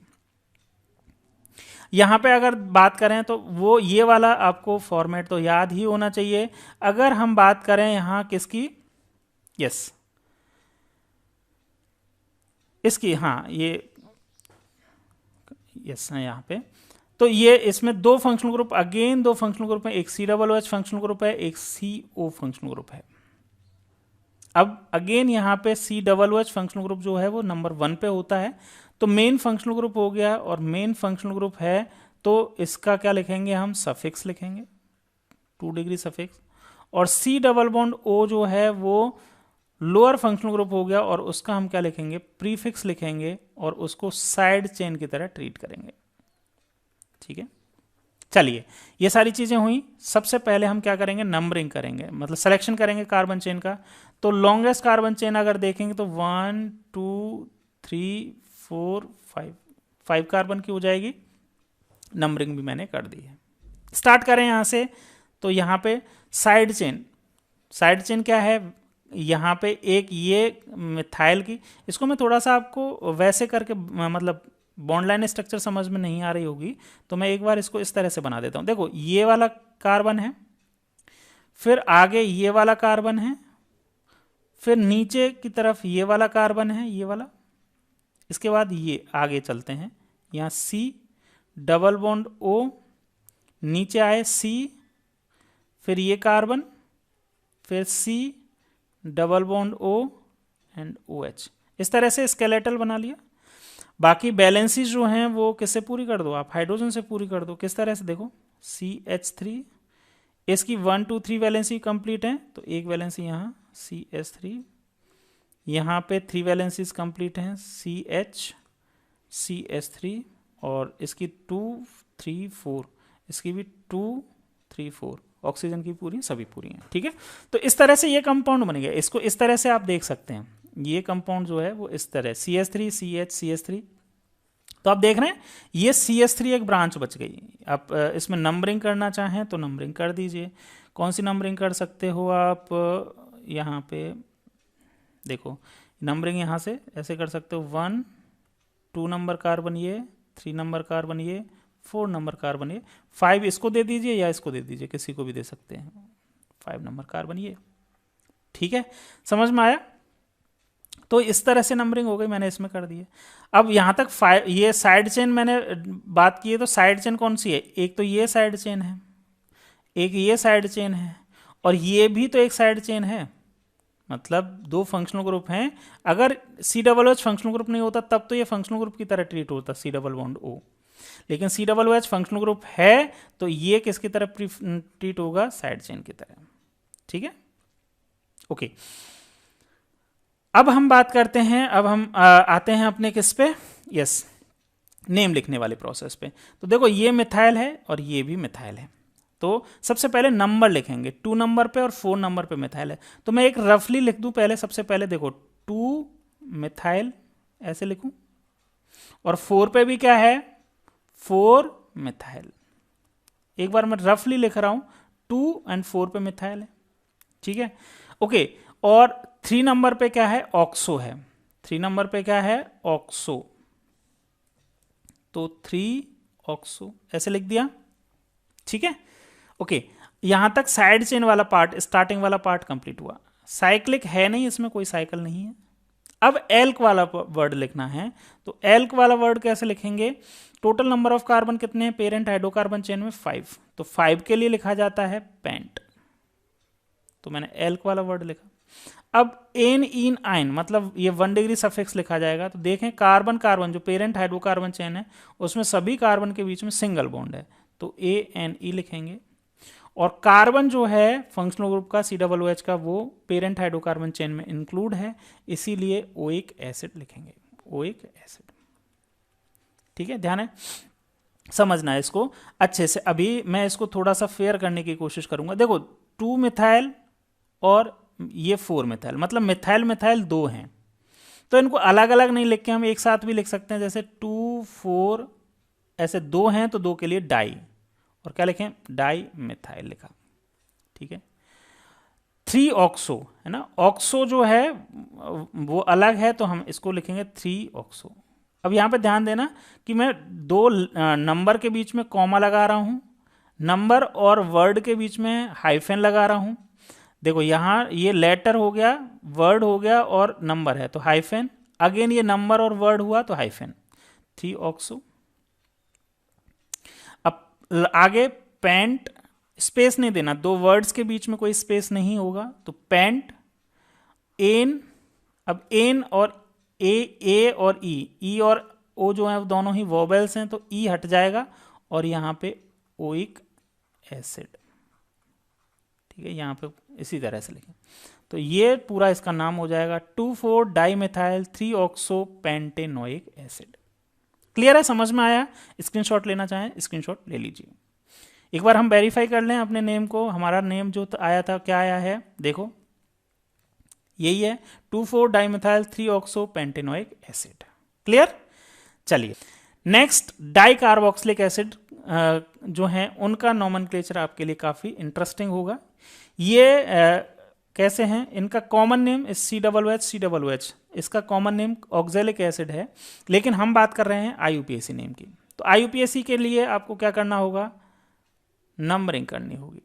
Speaker 1: यहां पे अगर बात करें तो वो ये वाला आपको फॉर्मेट तो याद ही होना चाहिए। अगर हम बात करें यहां किसकी, यस इसकी, हाँ ये यस है यहाँ पे, तो ये इसमें 2 functional group, again 2 functional group है, एक COOH फंक्शनल ग्रुप है, एक CO फंक्शनल ग्रुप है। अब अगेन यहाँ पे COOH फंक्शनल ग्रुप जो है वो नंबर 1 पे होता है, तो मेन फंक्शनल ग्रुप हो गया, और मेन फंक्शनल ग्रुप है तो इसका क्या लिखेंगे हम? सफिक्स लिखेंगे, 2 डिग्री सफिक्स। और C डबल बॉन्ड O जो है वो लोअर फंक्शनल ग्रुप हो गया, और उसका हम क्या लिखेंगे? प्रीफिक्स लिखेंगे, और उसको साइड चेन की तरह ट्रीट करेंगे, ठीक है। चलिए, ये सारी चीजें हुई। सबसे पहले हम क्या करेंगे? नंबरिंग करेंगे, मतलब सिलेक्शन करेंगे कार्बन चेन का। तो लॉन्गेस्ट कार्बन चेन अगर देखेंगे तो 1 2 3 4 5 कार्बन की हो जाएगी। नंबरिंग भी मैंने कर दी है। स्टार्ट करें यहां से, तो यहां पे साइड चेन क्या है? यहाँ पे एक ये मिथाइल की, इसको मैं थोड़ा सा आपको वैसे करके, मतलब बॉन्ड लाइन स्ट्रक्चर समझ में नहीं आ रही होगी, तो मैं एक बार इसको इस तरह से बना देता हूँ। देखो, ये वाला कार्बन है, फिर आगे ये वाला कार्बन है, फिर नीचे की तरफ ये वाला कार्बन है, ये वाला, इसके बाद ये आगे चलते हैं, यहाँ C डबल बॉन्ड O, नीचे आए C, फिर ये कार्बन, फिर C double bond O and OH। इस तरह से स्केलेटल बना लिया। बाकी बैलेंसीज जो हैं वो किससे पूरी कर दो? आप हाइड्रोजन से पूरी कर दो। किस तरह से? देखो, CH3, इसकी 1 2 3 वैलेंसी कंप्लीट है, तो एक वैलेंसी यहाँ CH3, यहाँ पे 3 वैलेंसीज कंप्लीट हैं, CH3, और इसकी 2 3 4, इसकी भी 2 3 4, ऑक्सीजन की पूरी, सभी पूरी हैं, ठीक है। तो इस तरह से ये कंपाउंड बन गया। इसको इस तरह से आप देख सकते हैं, ये कंपाउंड जो है वो इस तरह CH3 CH CH3। तो आप देख रहे हैं ये CH3 एक ब्रांच बच गई। आप इसमें नंबरिंग करना चाहें तो नंबरिंग कर दीजिए। कौन सी नंबरिंग कर सकते हो आप? यहाँ पे देखो, नंबरिंग यहाँ से ऐसे कर सकते हो, 1 2 नंबर कार्बन ये, 3 नंबर कार्बन ये, 4 नंबर कार्बन ये, 5 इसको दे दीजिए या इसको दे दीजिए, किसी को भी दे सकते हैं, 5 नंबर कार्बन ये, ठीक है। समझ में आया? तो इस तरह से नंबरिंग हो गई, मैंने इसमें कर दी है। अब यहां तक ये साइड चेन मैंने बात की है, तो साइड चेन कौन सी है? एक तो ये साइड चेन है, एक ये साइड चेन है, और ये भी तो एक साइड चेन है, मतलब 2 फंक्शनल ग्रुप हैं। अगर COOH फंक्शनल ग्रुप नहीं होता तब तो ये फंक्शनल ग्रुप की तरह ट्रीट होता, C डबल बॉन्ड O, लेकिन COOH फंक्शनल ग्रुप है तो ये किसकी तरह ट्रीट होगा? साइड चेन की तरह, ठीक है, ओके। अब हम बात करते हैं, अब हम आते हैं अपने किस पे? यस, नेम लिखने वाले प्रोसेस पे। तो देखो, ये मिथाइल है और ये भी मिथाइल है, तो सबसे पहले नंबर लिखेंगे। 2 नंबर पे और 4 नंबर पे मिथाइल है, तो मैं एक रफली लिख दूं पहले। सबसे पहले देखो, 2 मिथाइल ऐसे लिखूं, और 4 पे भी क्या है? 4 मिथाइल। एक बार मैं रफली लिख रहा हूं, 2 एंड 4 पे मिथाइल है, ठीक है, ओके। और 3 नंबर पे क्या है? ऑक्सो है। 3 नंबर पे क्या है? ऑक्सो, तो 3 ऑक्सो ऐसे लिख दिया, ठीक है। ओके, यहां तक साइड चेन वाला पार्ट, स्टार्टिंग वाला पार्ट कंप्लीट हुआ। साइक्लिक है नहीं, इसमें कोई साइकिल नहीं है। अब एल्क वाला वर्ड लिखना है, तो एल्क वाला वर्ड कैसे लिखेंगे? टोटल नंबर ऑफ कार्बन कितने हैं पेरेंट हाइड्रोकार्बन चेन में? 5, तो 5 के लिए लिखा जाता है पेंट, तो मैंने एल्क वाला वर्ड लिखा। अब एन इन आइन मतलब ये 1 डिग्री सफिक्स लिखा जाएगा, तो देखें कार्बन कार्बन जो पेरेंट हाइड्रोकार्बन चेन है उसमें सभी कार्बन के बीच में सिंगल बॉन्ड है, तो ANE लिखेंगे। और कार्बन जो है फंक्शनल ग्रुप का COOH का, वो पेरेंट हाइड्रोकार्बन चेन में इंक्लूड है, इसीलिए ओइक एसिड लिखेंगे, ओइक एसिड। ठीक है, ध्यान है, समझना है इसको अच्छे से। अभी मैं इसको थोड़ा सा फेयर करने की कोशिश करूंगा। देखो 2 मिथाइल और ये 4 मिथाइल, मतलब मिथाइल मिथाइल 2 हैं, तो इनको अलग अलग नहीं लिख के हम एक साथ भी लिख सकते हैं, जैसे 2 4 ऐसे 2 हैं तो 2 के लिए डाई, और क्या लिखें? डाई मिथाइल लिखा, ठीक है। 3 ऑक्सो है ना, ऑक्सो जो है वो अलग है, तो हम इसको लिखेंगे 3 ऑक्सो। अब यहां पे ध्यान देना कि मैं 2 नंबर के बीच में कॉमा लगा रहा हूं, नंबर और वर्ड के बीच में हाइफन लगा रहा हूं। देखो यहां ये लेटर हो गया, वर्ड हो गया और नंबर है तो हाइफन, अगेन ये नंबर और वर्ड हुआ तो हाइफन, 3 ऑक्सो। अब आगे पेंट, स्पेस नहीं देना, 2 वर्ड्स के बीच में कोई स्पेस नहीं होगा, तो पेंट एन। अब एन और ए और ई और ओ जो है वो दोनों ही वोवेल्स हैं, तो ई हट जाएगा और यहां पे ओइक एसिड, ठीक है, यहां पे इसी तरह से लिखें, तो ये पूरा इसका नाम हो जाएगा 2,4 dimethyl 3 oxo pentanoic acid. Clear है, समझ में आया? स्क्रीनशॉट लेना चाहें स्क्रीनशॉट ले लीजिए। एक बार हम वेरीफाई कर लें अपने नेम को, हमारा नेम जो आया था क्या आया है, देखो यही है 2,4 dimethyl 3 oxo pentanoic acid. Clear? चलिए नेक्स्ट, डाई कार्बोक्सिलिक एसिड जो है उनका नोमेनक्लेचर आपके लिए काफी इंटरेस्टिंग होगा। ये कैसे हैं? इनका कॉमन नेम इस COOH, इसका कॉमन नेम ऑक्जेलिक एसिड है, लेकिन हम बात कर रहे हैं IUPAC नेम की। तो IUPAC के लिए आपको क्या करना होगा? नंबरिंग करनी होगी,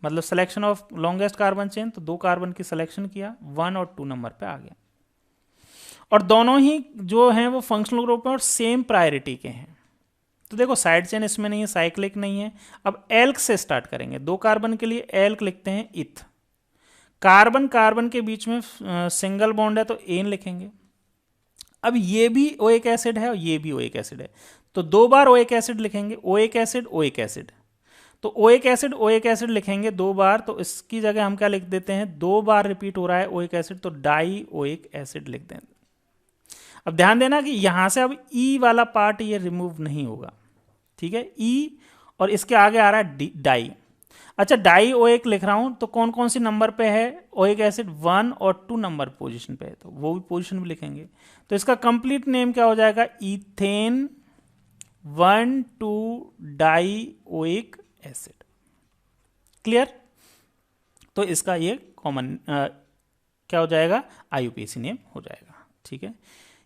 Speaker 1: मतलब selection of longest carbon chain, तो 2 कार्बन की सिलेक्शन किया, 1 और 2 नंबर पे आ गया, और दोनों ही जो हैं वो फंक्शनल ग्रुप में और सेम प्रायोरिटी के हैं। तो देखो साइड चेन इसमें नहीं है, साइक्लिक नहीं है। अब एल्क से स्टार्ट करेंगे, 2 कार्बन के लिए एल्क लिखते हैं इथ, कार्बन कार्बन के बीच में सिंगल बॉन्ड है तो एन लिखेंगे। अब ये भी ओइक एसिड है और ये भी ओइक एसिड है, तो 2 बार ओइक एसिड लिखेंगे, ओइक एसिड ओइक एसिड, तो ओइक एसिड लिखेंगे 2 बार, तो इसकी जगह हम क्या लिख देते हैं, 2 बार रिपीट हो रहा है ओइक एसिड, तो डाई ओइक एसिड लिख दें। अब ध्यान देना कि यहां से अब ई वाला पार्ट ये रिमूव नहीं होगा, ठीक है, ई और इसके आगे आ रहा है डाई। अच्छा, डाई ओइक लिख रहा हूं तो कौन कौन सी नंबर पे है ओइक एसिड? 1 और 2 नंबर पोजीशन पे है, तो वो भी पोजीशन भी लिखेंगे। तो इसका कंप्लीट नेम क्या हो जाएगा? Ethane 1,2 die oic acid. Clear? तो इसका ये कॉमन क्या हो जाएगा? IUPAC नेम हो जाएगा, ठीक है।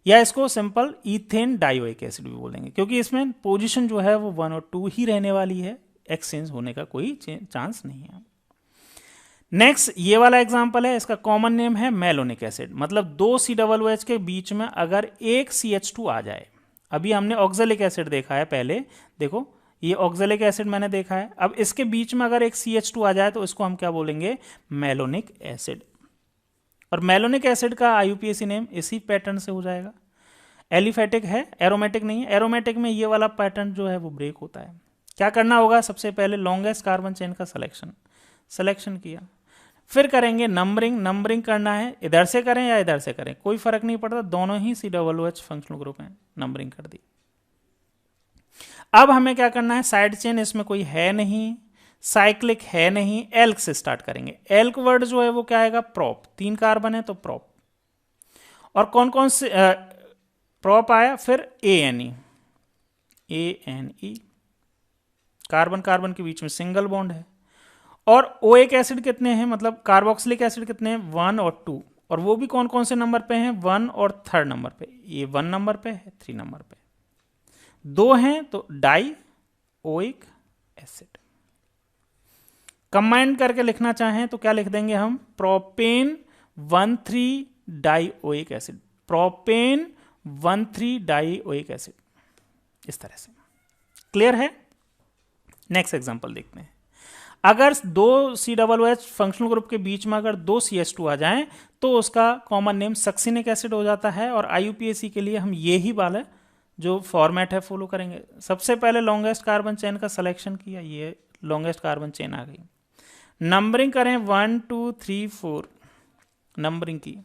Speaker 1: या इसको सिंपल इथेन डाइओइक एसिड भी बोलेंगे, क्योंकि इसमें पोजीशन जो है वो 1 और 2 ही रहने वाली है, एक्सचेंज होने का कोई चांस नहीं है। नेक्स्ट ये वाला एग्जांपल है, इसका कॉमन नेम है मेलोनिक एसिड, मतलब 2 COOH के बीच में अगर एक CH2 आ जाए। अभी हमने ऑक्जेलिक एसिड देखा है पहले, देखो ये ऑक्जेलिक एसिड मैंने देखा है, अब इसके बीच में अगर एक CH2 आ जाए तो इसको हम क्या बोलेंगे? Malonic acid. और मेलोनिक एसिड का IUPAC नेम इसी पैटर्न से हो जाएगा। एलिफेटिक है, एरोमेटिक नहीं है। एरोमेटिक में ये वाला पैटर्न जो है वो ब्रेक होता है। क्या करना होगा? सबसे पहले लॉन्गेस्ट कार्बन चेन का सिलेक्शन किया, फिर करेंगे नंबरिंग करना है, इधर से करें या इधर से करें कोई फर्क नहीं पड़ता, दोनों ही COOH फंक्शनल ग्रुप हैं, नंबरिंग कर दी। अब हमें क्या करना है? साइड चेन इसमें कोई है नहीं, साइक्लिक है नहीं, एल्क से स्टार्ट करेंगे। एल्क वर्ड जो है वो क्या आएगा? प्रोप, 3 कार्बन है तो प्रोप, और कौन कौन से प्रोप आया? फिर ANE, कार्बन कार्बन के बीच में सिंगल बॉन्ड है, और ओइक एसिड कितने हैं, मतलब कार्बोक्सिलिक एसिड कितने हैं? 1 और 2, और वो भी कौन कौन से नंबर पे हैं? 1 और 3rd नंबर पे, ये 1 नंबर पे है, 3 नंबर पे, दो हैं तो डाई ओइक एसिड। कंबाइन करके लिखना चाहें तो क्या लिख देंगे हम, propane 1,3 dioic acid, propane 1,3 dioic acid, इस तरह से। क्लियर है? नेक्स्ट एग्जांपल देखते हैं। अगर दो COOH फंक्शनल ग्रुप के बीच में अगर दो CH2 आ जाएं तो उसका कॉमन नेम सक्सिनिक एसिड हो जाता है। और IUPAC के लिए हम यही वाला जो फॉर्मेट है फॉलो करेंगे। सबसे पहले लॉन्गेस्ट कार्बन चेन का सिलेक्शन किया, ये लॉन्गेस्ट कार्बन चेन आ गई। नंबरिंग करें 1 2 3 4, नंबरिंग की।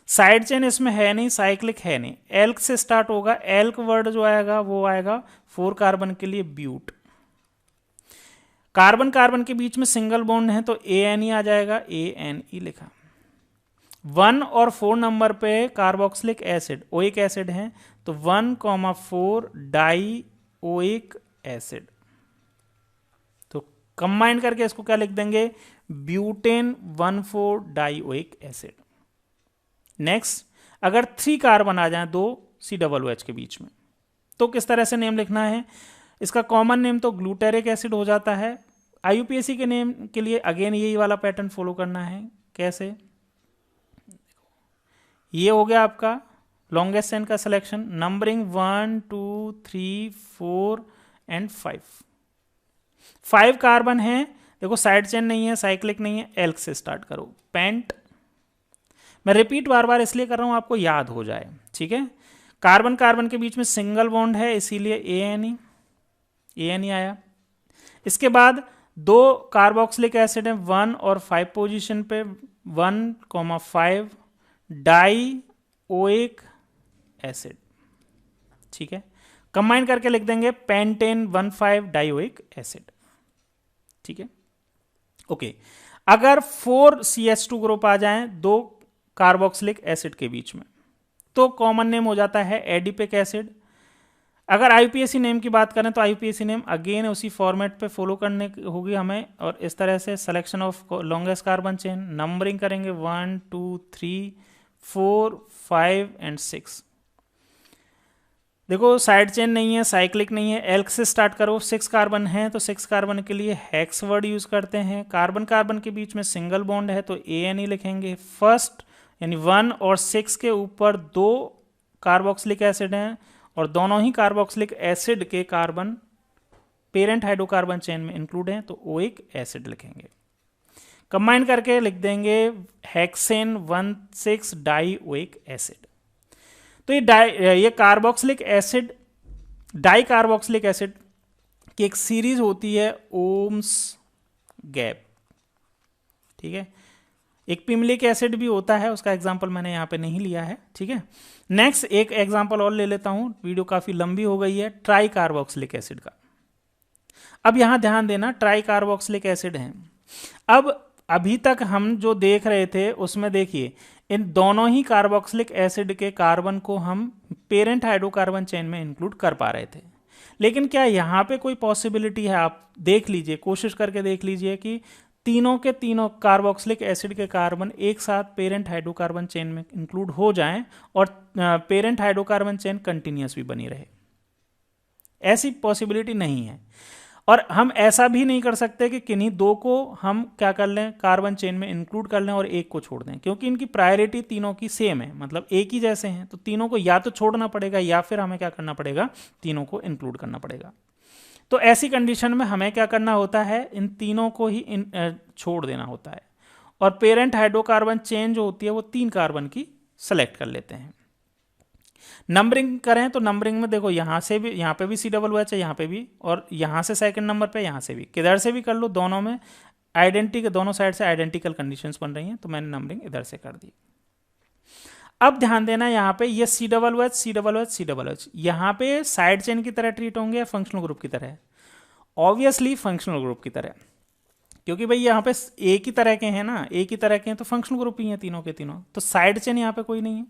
Speaker 1: साइड चेन इसमें है नहीं, साइक्लिक है नहीं, एल्क से स्टार्ट होगा। एल्क वर्ड जो आएगा वो आएगा 4 कार्बन के लिए ब्यूट। कार्बन कार्बन के बीच में सिंगल बॉन्ड है तो ANE आ जाएगा, ANE लिखा। 1 और 4 नंबर पे कार्बोक्सिलिक एसिड ओइक एसिड है तो 1,4 डाइओइक एसिड। तो कंबाइन करके इसको क्या लिख देंगे, ब्यूटेन 1,4 डाइओइक एसिड। नेक्स्ट, अगर 3 कार्बन आ जाए दो COOH के बीच में तो किस तरह से नेम लिखना है, इसका कॉमन नेम तो ग्लूटेरिक एसिड हो जाता है। IUPAC के नेम के लिए अगेन यही वाला पैटर्न फॉलो करना है। कैसे, ये हो गया आपका लॉन्गेस्ट चेन का सिलेक्शन। Numbering 1 2 3 4 and 5। 5 कार्बन है, देखो साइड चेन नहीं है, साइक्लिक नहीं है, एल्क से स्टार्ट करो, पेंट। मैं रिपीट बार बार इसलिए कर रहा हूं आपको याद हो जाए, ठीक है। कार्बन कार्बन के बीच में सिंगल बॉन्ड है इसीलिए ANE आया। इसके बाद दो कार्बोक्सिलिक एसिड है 1 और 5 पोजीशन पे, 1,5 डाइओइक एसिड, ठीक है। कंबाइन करके लिख देंगे पेंटेन 1,5 डाइओइक एसिड, ठीक है। ओके, अगर 4 CH2 ग्रुप आ जाएं दो कार्बोक्सिलिक एसिड के बीच में तो कॉमन नेम हो जाता है एडिपिक एसिड। अगर IUPAC नेम की बात करें तो IUPAC नेम अगेन उसी फॉर्मेट पे फॉलो करने होगी हमें। और इस तरह से selection of longest carbon chain, numbering करेंगे 1 2 3 4 5 एंड 6। देखो साइड चेन नहीं है, साइक्लिक नहीं है, एल्क से स्टार्ट करो। 6 कार्बन है तो 6 कार्बन के लिए हेक्स वर्ड यूज करते हैं। कार्बन कार्बन के बीच में सिंगल बॉन्ड है तो ANE लिखेंगे। फर्स्ट यानी 1 और 6 के ऊपर दो कार्बोक्सिलिक एसिड हैं और दोनों ही कार्बोक्सिलिक एसिड के कार्बन पेरेंट हाइड्रोकार्बन चेन में इंक्लूड हैं तो ओइक एसिड लिखेंगे। कंबाइन करके लिख देंगे हेक्सेन 1,6 डाइओइक एसिड। तो ये carboxylic acid, di carboxylic acid की एक सीरीज होती है ओम्स गैप, ठीक है। एक पिमलिक एसिड भी होता है, उसका एग्जांपल मैंने यहाँ पे नहीं लिया है, ठीक है। नेक्स्ट एक एग्जांपल और ले लेता हूँ, वीडियो काफी लंबी हो गई है, ट्राई कार्बोक्सिलिक एसिड का। अब यहां ध्यान देना, ट्राई कार्बोक्सिलिक एसिड है। अब अभी तक हम जो देख रहे थे उसमें देखिए इन दोनों ही कार्बोक्सिलिक एसिड के कार्बन को हम पेरेंट हाइड्रोकार्बन चेन में इंक्लूड कर पा रहे थे। लेकिन क्या यहाँ पे कोई पॉसिबिलिटी है, आप देख लीजिए, कोशिश करके देख लीजिए कि तीनों के तीनों कार्बोक्सिलिक एसिड के कार्बन एक साथ पेरेंट हाइड्रोकार्बन चेन में इंक्लूड हो जाएं और पेरेंट हाइड्रोकार्बन चेन कंटिन्यूअस भी बनी रहे। ऐसी पॉसिबिलिटी नहीं है। और हम ऐसा भी नहीं कर सकते कि किन्हीं दो को हम क्या कर लें, कार्बन चेन में इंक्लूड कर लें और एक को छोड़ दें, क्योंकि इनकी प्रायोरिटी तीनों की सेम है, मतलब एक ही जैसे हैं। तो तीनों को या तो छोड़ना पड़ेगा या फिर हमें क्या करना पड़ेगा, तीनों को इंक्लूड करना पड़ेगा। तो ऐसी कंडीशन में हमें क्या करना होता है, इन तीनों को ही छोड़ देना होता है और पेरेंट हाइड्रोकार्बन चेन जो होती है वो 3 कार्बन की सेलेक्ट कर लेते हैं। नंबरिंग करें तो नंबरिंग में देखो यहाँ से भी, यहाँ पे भी COOH है, यहाँ पे भी, और यहाँ से सेकंड नंबर पे, यहाँ से भी, किधर से भी कर लो, दोनों में आइडेंटिकल, दोनों साइड से आइडेंटिकल कंडीशंस बन रही हैं, तो मैंने नंबरिंग इधर से कर दी। अब ध्यान देना यहाँ पे ये COOH यहाँ पे साइड चेन की तरह ट्रीट होंगे या फंक्शनल ग्रुप की तरह? ऑब्वियसली फंक्शनल ग्रुप की तरह, क्योंकि भाई यहाँ पे एक ही तरह के हैं ना, एक ही तरह के हैं तो फंक्शनल ग्रुप ही हैं तीनों के तीनों। तो साइड चेन यहाँ पे कोई नहीं है,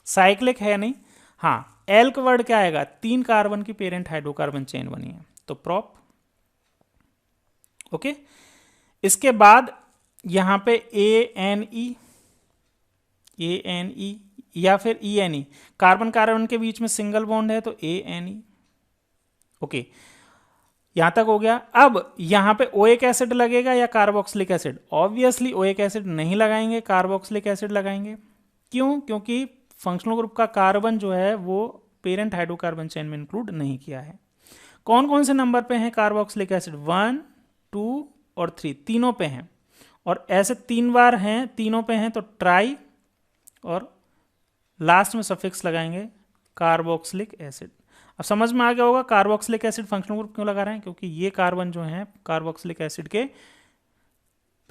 Speaker 1: साइक्लिक है नहीं। हाँ, एल्क वर्ड क्या आएगा, 3 कार्बन की पेरेंट हाइड्रोकार्बन चेन बनी है तो प्रोप। ओके, इसके बाद यहां पे ANE या फिर ENE, कार्बन कार्बन के बीच में सिंगल बॉन्ड है तो ANE। ओके, यहां तक हो गया। अब यहां पे ओइक एसिड लगेगा या carboxylic acid? Obviously oic acid नहीं लगाएंगे, कार्बोक्सिलिक एसिड लगाएंगे। क्यों? क्योंकि फंक्शनल ग्रुप का कार्बन जो है वो पेरेंट हाइड्रोकार्बन चेन में इंक्लूड नहीं किया है। कौन कौन से नंबर पे है कार्बोक्सिलिक एसिड? 1, 2 और 3, तीनों पे हैं। और ऐसे 3 बार हैं, तीनों पे हैं, तो ट्राई और लास्ट में सफिक्स लगाएंगे कार्बोक्सिलिक एसिड। अब समझ में आ गया होगा कार्बोक्सिलिक एसिड फंक्शनल ग्रुप क्यों लगा रहे हैं, क्योंकि ये कार्बन जो है कार्बोक्सिलिक एसिड के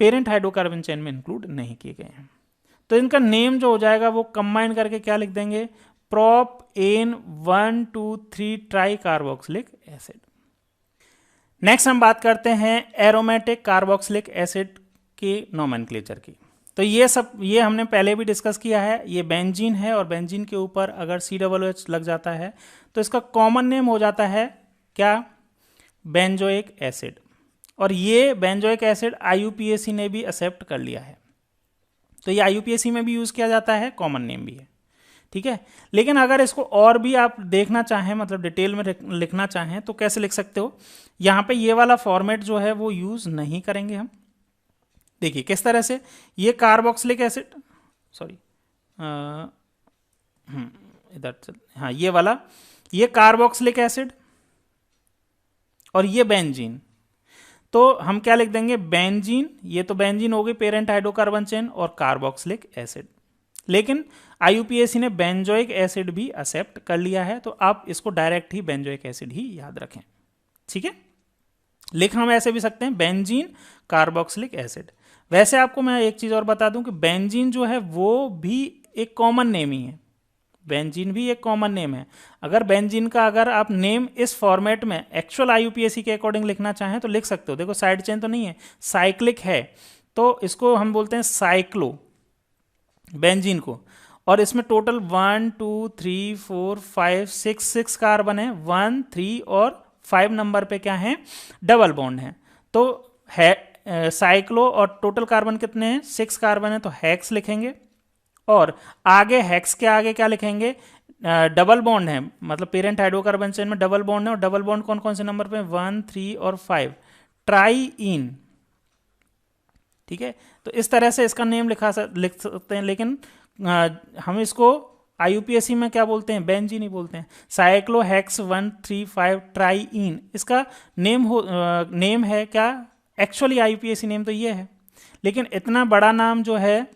Speaker 1: पेरेंट हाइड्रोकार्बन चेन में इंक्लूड नहीं किए गए हैं। तो इनका नेम जो हो जाएगा वो कंबाइन करके क्या लिख देंगे? Propane 1, 2, 3 tricarboxylic acid. Next हम बात करते हैं एरोमेटिक कार्बोक्सिलिक एसिड के नोमेनक्लेचर की। तो ये हमने पहले भी डिस्कस किया है। ये बेंजीन है और बेंजीन के ऊपर अगर COOH लग जाता है तो इसका कॉमन नेम हो जाता है क्या? Benzoic acid. और ये बेंजोइक एसिड IUPAC ने भी एक्सेप्ट कर लिया है। तो ये IUPAC में भी यूज़ किया जाता है, कॉमन नेम भी है, ठीक है। लेकिन अगर इसको और भी आप देखना चाहें, मतलब डिटेल में लिखना चाहें, तो कैसे लिख सकते हो? यहाँ पे ये वाला फॉर्मेट जो है वो यूज़ नहीं करेंगे हम। देखिए किस तरह से, ये कार्बोक्सिलिक एसिड, सॉरी इधर चल, हाँ ये वाला, ये कार्बोक्सिलिक एसिड और ये बेंजीन। तो हम क्या लिख देंगे? बेंजीन, ये तो बेंजीन हो गई पेरेंट हाइड्रोकार्बन चेन, और कार्बोक्सिलिक एसिड। लेकिन IUPAC ने बेंजोइक एसिड भी एक्सेप्ट कर लिया है, तो आप इसको डायरेक्ट ही बेंजोइक एसिड ही याद रखें, ठीक है। लिख हम ऐसे भी सकते हैं बेंजीन कार्बोक्सिलिक एसिड। वैसे आपको मैं एक चीज और बता दूं कि बेंजीन जो है वो भी एक कॉमन नेम ही है, बेंजीन भी एक कॉमन नेम है। अगर बेंजीन का अगर आप नेम इस फॉर्मेट में एक्चुअल IUPAC के अकॉर्डिंग लिखना चाहें तो लिख सकते हो। देखो साइड चेन तो नहीं है, साइक्लिक है, तो इसको हम बोलते हैं साइक्लो बेंजीन को। और इसमें टोटल 1, 2, 3, 4, 5, 6 कार्बन है। 1, 3 और 5 नंबर पे क्या है? डबल बॉन्ड है। तो है साइक्लो, और टोटल कार्बन कितने हैं? 6 कार्बन है, तो हेक्स लिखेंगे। और आगे हेक्स के आगे क्या लिखेंगे? डबल बॉन्ड है, मतलब पेरेंट हाइड्रोकार्बन चेन में डबल बॉन्ड है। और डबल बॉन्ड कौन कौन से नंबर पे? 1, 3 और 5, ट्राईइन, ठीक है। तो इस तरह से इसका नेम लिख सकते हैं। लेकिन हम इसको IUPAC में क्या बोलते हैं? बेंजीन ही बोलते हैं। साइक्लोहेक्स 1, 3, 5 ट्राईइन, इसका नेम है क्या? एक्चुअली IUPAC नेम तो ये है, लेकिन इतना बड़ा नाम जो है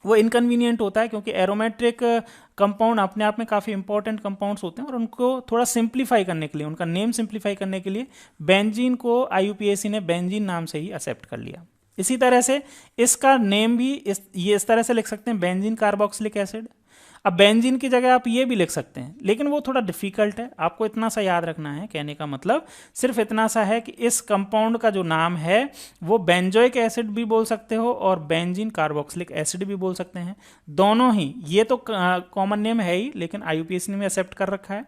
Speaker 1: वो इनकन्वीनियंट होता है, क्योंकि एरोमेट्रिक कंपाउंड अपने आप में काफ़ी इंपॉर्टेंट कंपाउंड्स होते हैं, और उनको थोड़ा सिंप्लीफाई करने के लिए, उनका नेम सिंप्लीफाई करने के लिए बेंजीन को IUPAC ने बेंजीन नाम से ही एक्सेप्ट कर लिया। इसी तरह से इसका नेम भी इस तरह से लिख सकते हैं, बेंजीन कार्बोक्सिलिक एसिड। अब बेंजीन की जगह आप ये भी लिख सकते हैं, लेकिन वो थोड़ा डिफिकल्ट है। आपको इतना सा याद रखना है, कहने का मतलब सिर्फ इतना सा है कि इस कंपाउंड का जो नाम है वो बेंजोइक एसिड भी बोल सकते हो और बेंजीन कार्बोक्सिलिक एसिड भी बोल सकते हैं। दोनों ही, ये तो कॉमन नेम है ही, लेकिन IUPAC ने एक्सेप्ट कर रखा है।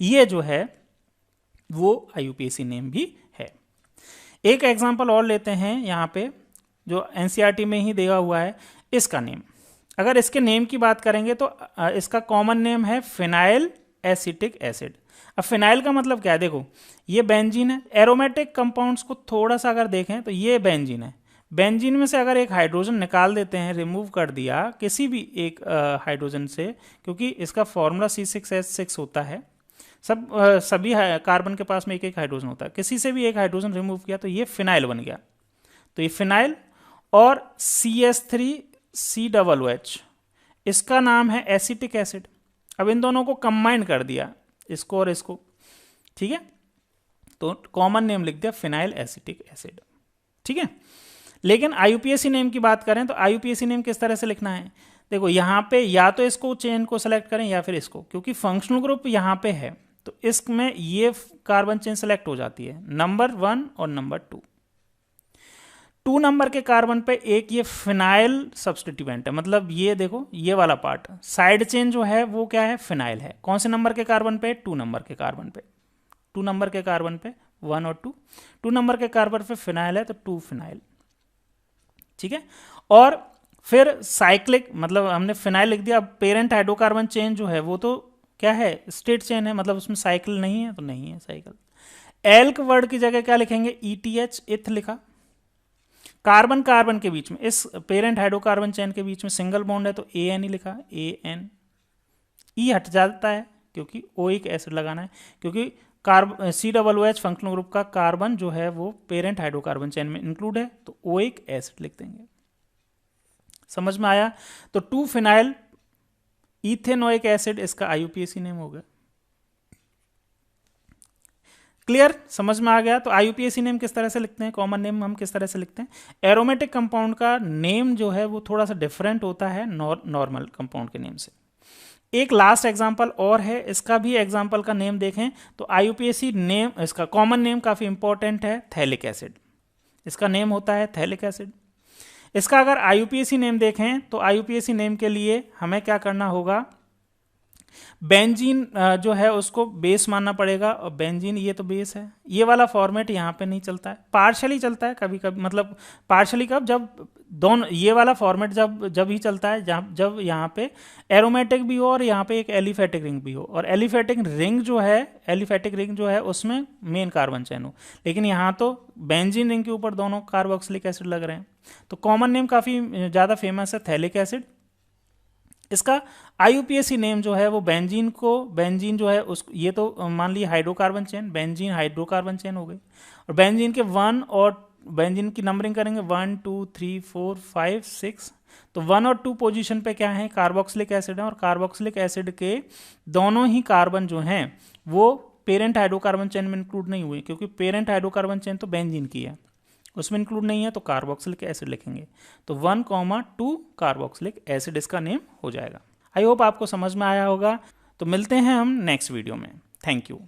Speaker 1: ये जो है वो IUPAC नेम भी है। एक एग्जाम्पल और लेते हैं यहाँ पे, जो NCERT में ही दिया हुआ है, इसका नेम। अगर इसके नेम की बात करेंगे तो इसका कॉमन नेम है फिनाइल एसिटिक एसिड। अब फिनाइल का मतलब क्या है? देखो ये बेंजीन है। एरोमेटिक कंपाउंड्स को थोड़ा सा अगर देखें तो ये बेंजीन है। बेंजीन में से अगर एक हाइड्रोजन निकाल देते हैं, रिमूव कर दिया किसी भी एक हाइड्रोजन से, क्योंकि इसका फॉर्मूला C6H6 होता है, सभी कार्बन के पास में एक एक हाइड्रोजन होता है, किसी से भी एक हाइड्रोजन रिमूव किया तो ये फिनाइल बन गया। तो ये फिनाइल, और CH3COOH, इसका नाम है एसिटिक एसिड। अब इन दोनों को कंबाइन कर दिया, इसको और इसको, ठीक है, तो कॉमन नेम लिख दिया फिनाइल एसिटिक एसिड, ठीक है। लेकिन IUPAC नेम की बात करें तो IUPAC नेम किस तरह से लिखना है? देखो यहाँ पे या तो इसको चेन को सेलेक्ट करें या फिर इसको, क्योंकि फंक्शनल ग्रुप यहाँ पे है तो इसमें ये कार्बन चेन सेलेक्ट हो जाती है, नंबर 1 और नंबर 2। 2 नंबर के कार्बन पे एक ये फिनाइल सब्स्टिट्यूएंट है, मतलब ये देखो ये वाला पार्ट, साइड चेन जो है वो क्या है? फिनाइल है। कौन से नंबर के कार्बन पे? 2 नंबर के कार्बन पे। 2 नंबर के कार्बन पे 1 और 2, 2 नंबर के कार्बन पे फिनाइल है तो 2 फिनाइल, ठीक है। और फिर साइक्लिक, मतलब हमने फिनाइल लिख दिया। अब पेरेंट हाइड्रोकार्बन चेन जो है वो तो क्या है? स्ट्रेट चेन है, मतलब उसमें साइकिल नहीं है तो नहीं है साइकिल। एल्क वर्ड की जगह क्या लिखेंगे, ETH, इथ लिखा। कार्बन कार्बन के बीच में, इस पेरेंट हाइड्रोकार्बन चेन के बीच में सिंगल बॉन्ड है तो AN ही लिखा, AN। ई हट जाता है क्योंकि ओइक एसिड लगाना है, क्योंकि COOH फंक्शनल ग्रुप का कार्बन जो है वो पेरेंट हाइड्रोकार्बन चेन में इंक्लूड है, तो ओइक एसिड लिख देंगे। समझ में आया? तो 2 फिनाइल इथेनोइक एसिड इसका IUPAC नेम हो गया। क्लियर? समझ में आ गया? तो IUPAC नेम किस तरह से लिखते हैं, कॉमन नेम हम किस तरह से लिखते हैं। एरोमेटिक कंपाउंड का नेम जो है वो थोड़ा सा डिफरेंट होता है नॉर्मल कंपाउंड के नेम से। एक लास्ट एग्जांपल और है, इसका भी एग्जांपल का नेम देखें तो IUPAC नेम, इसका कॉमन नेम काफी इंपॉर्टेंट है, थैलिक एसिड। इसका नेम होता है थैलिक एसिड। इसका अगर IUPAC नेम देखें तो IUPAC नेम के लिए हमें क्या करना होगा, बेंजीन जो है उसको बेस मानना पड़ेगा, और बेंजीन ये तो बेस है। ये वाला फॉर्मेट यहाँ पे नहीं चलता है, पार्शली चलता है कभी कभी, मतलब पार्शली कब, जब दोनों, ये वाला फॉर्मेट जब ही चलता है जब यहाँ पे एरोमेटिक भी हो और यहाँ पे एक एलिफेटिक रिंग भी हो, और एलिफेटिक रिंग जो है उसमें मेन कार्बन चेन हो। लेकिन यहाँ तो बेंजीन रिंग के ऊपर दोनों कार्बोक्सिलिक एसिड लग रहे हैं। तो कॉमन नेम काफ़ी ज़्यादा फेमस है, थैलिक एसिड। इसका IUPAC नेम जो है वो बेंजीन जो है उस, ये तो मान लीजिए hydrocarbon chain, benzene hydrocarbon chain हो गई, और बेंजीन के 1 और बेंजीन की नंबरिंग करेंगे 1 2 3 4 5 6। तो 1 और 2 पोजीशन पे क्या है, कार्बोक्सिलिक एसिड है, और कार्बोक्सिलिक एसिड के दोनों ही कार्बन जो हैं वो पेरेंट हाइड्रोकार्बन चेन में इंक्लूड नहीं हुए, क्योंकि पेरेंट हाइड्रोकार्बन चेन तो बेंजीन की है, उसमें इंक्लूड नहीं है, तो कार्बोक्सिलिक एसिड लिखेंगे। तो 1,2 कार्बोक्सिलिक एसिड इसका नेम हो जाएगा। आई होप आपको समझ में आया होगा। तो मिलते हैं हम नेक्स्ट वीडियो में। Thank you.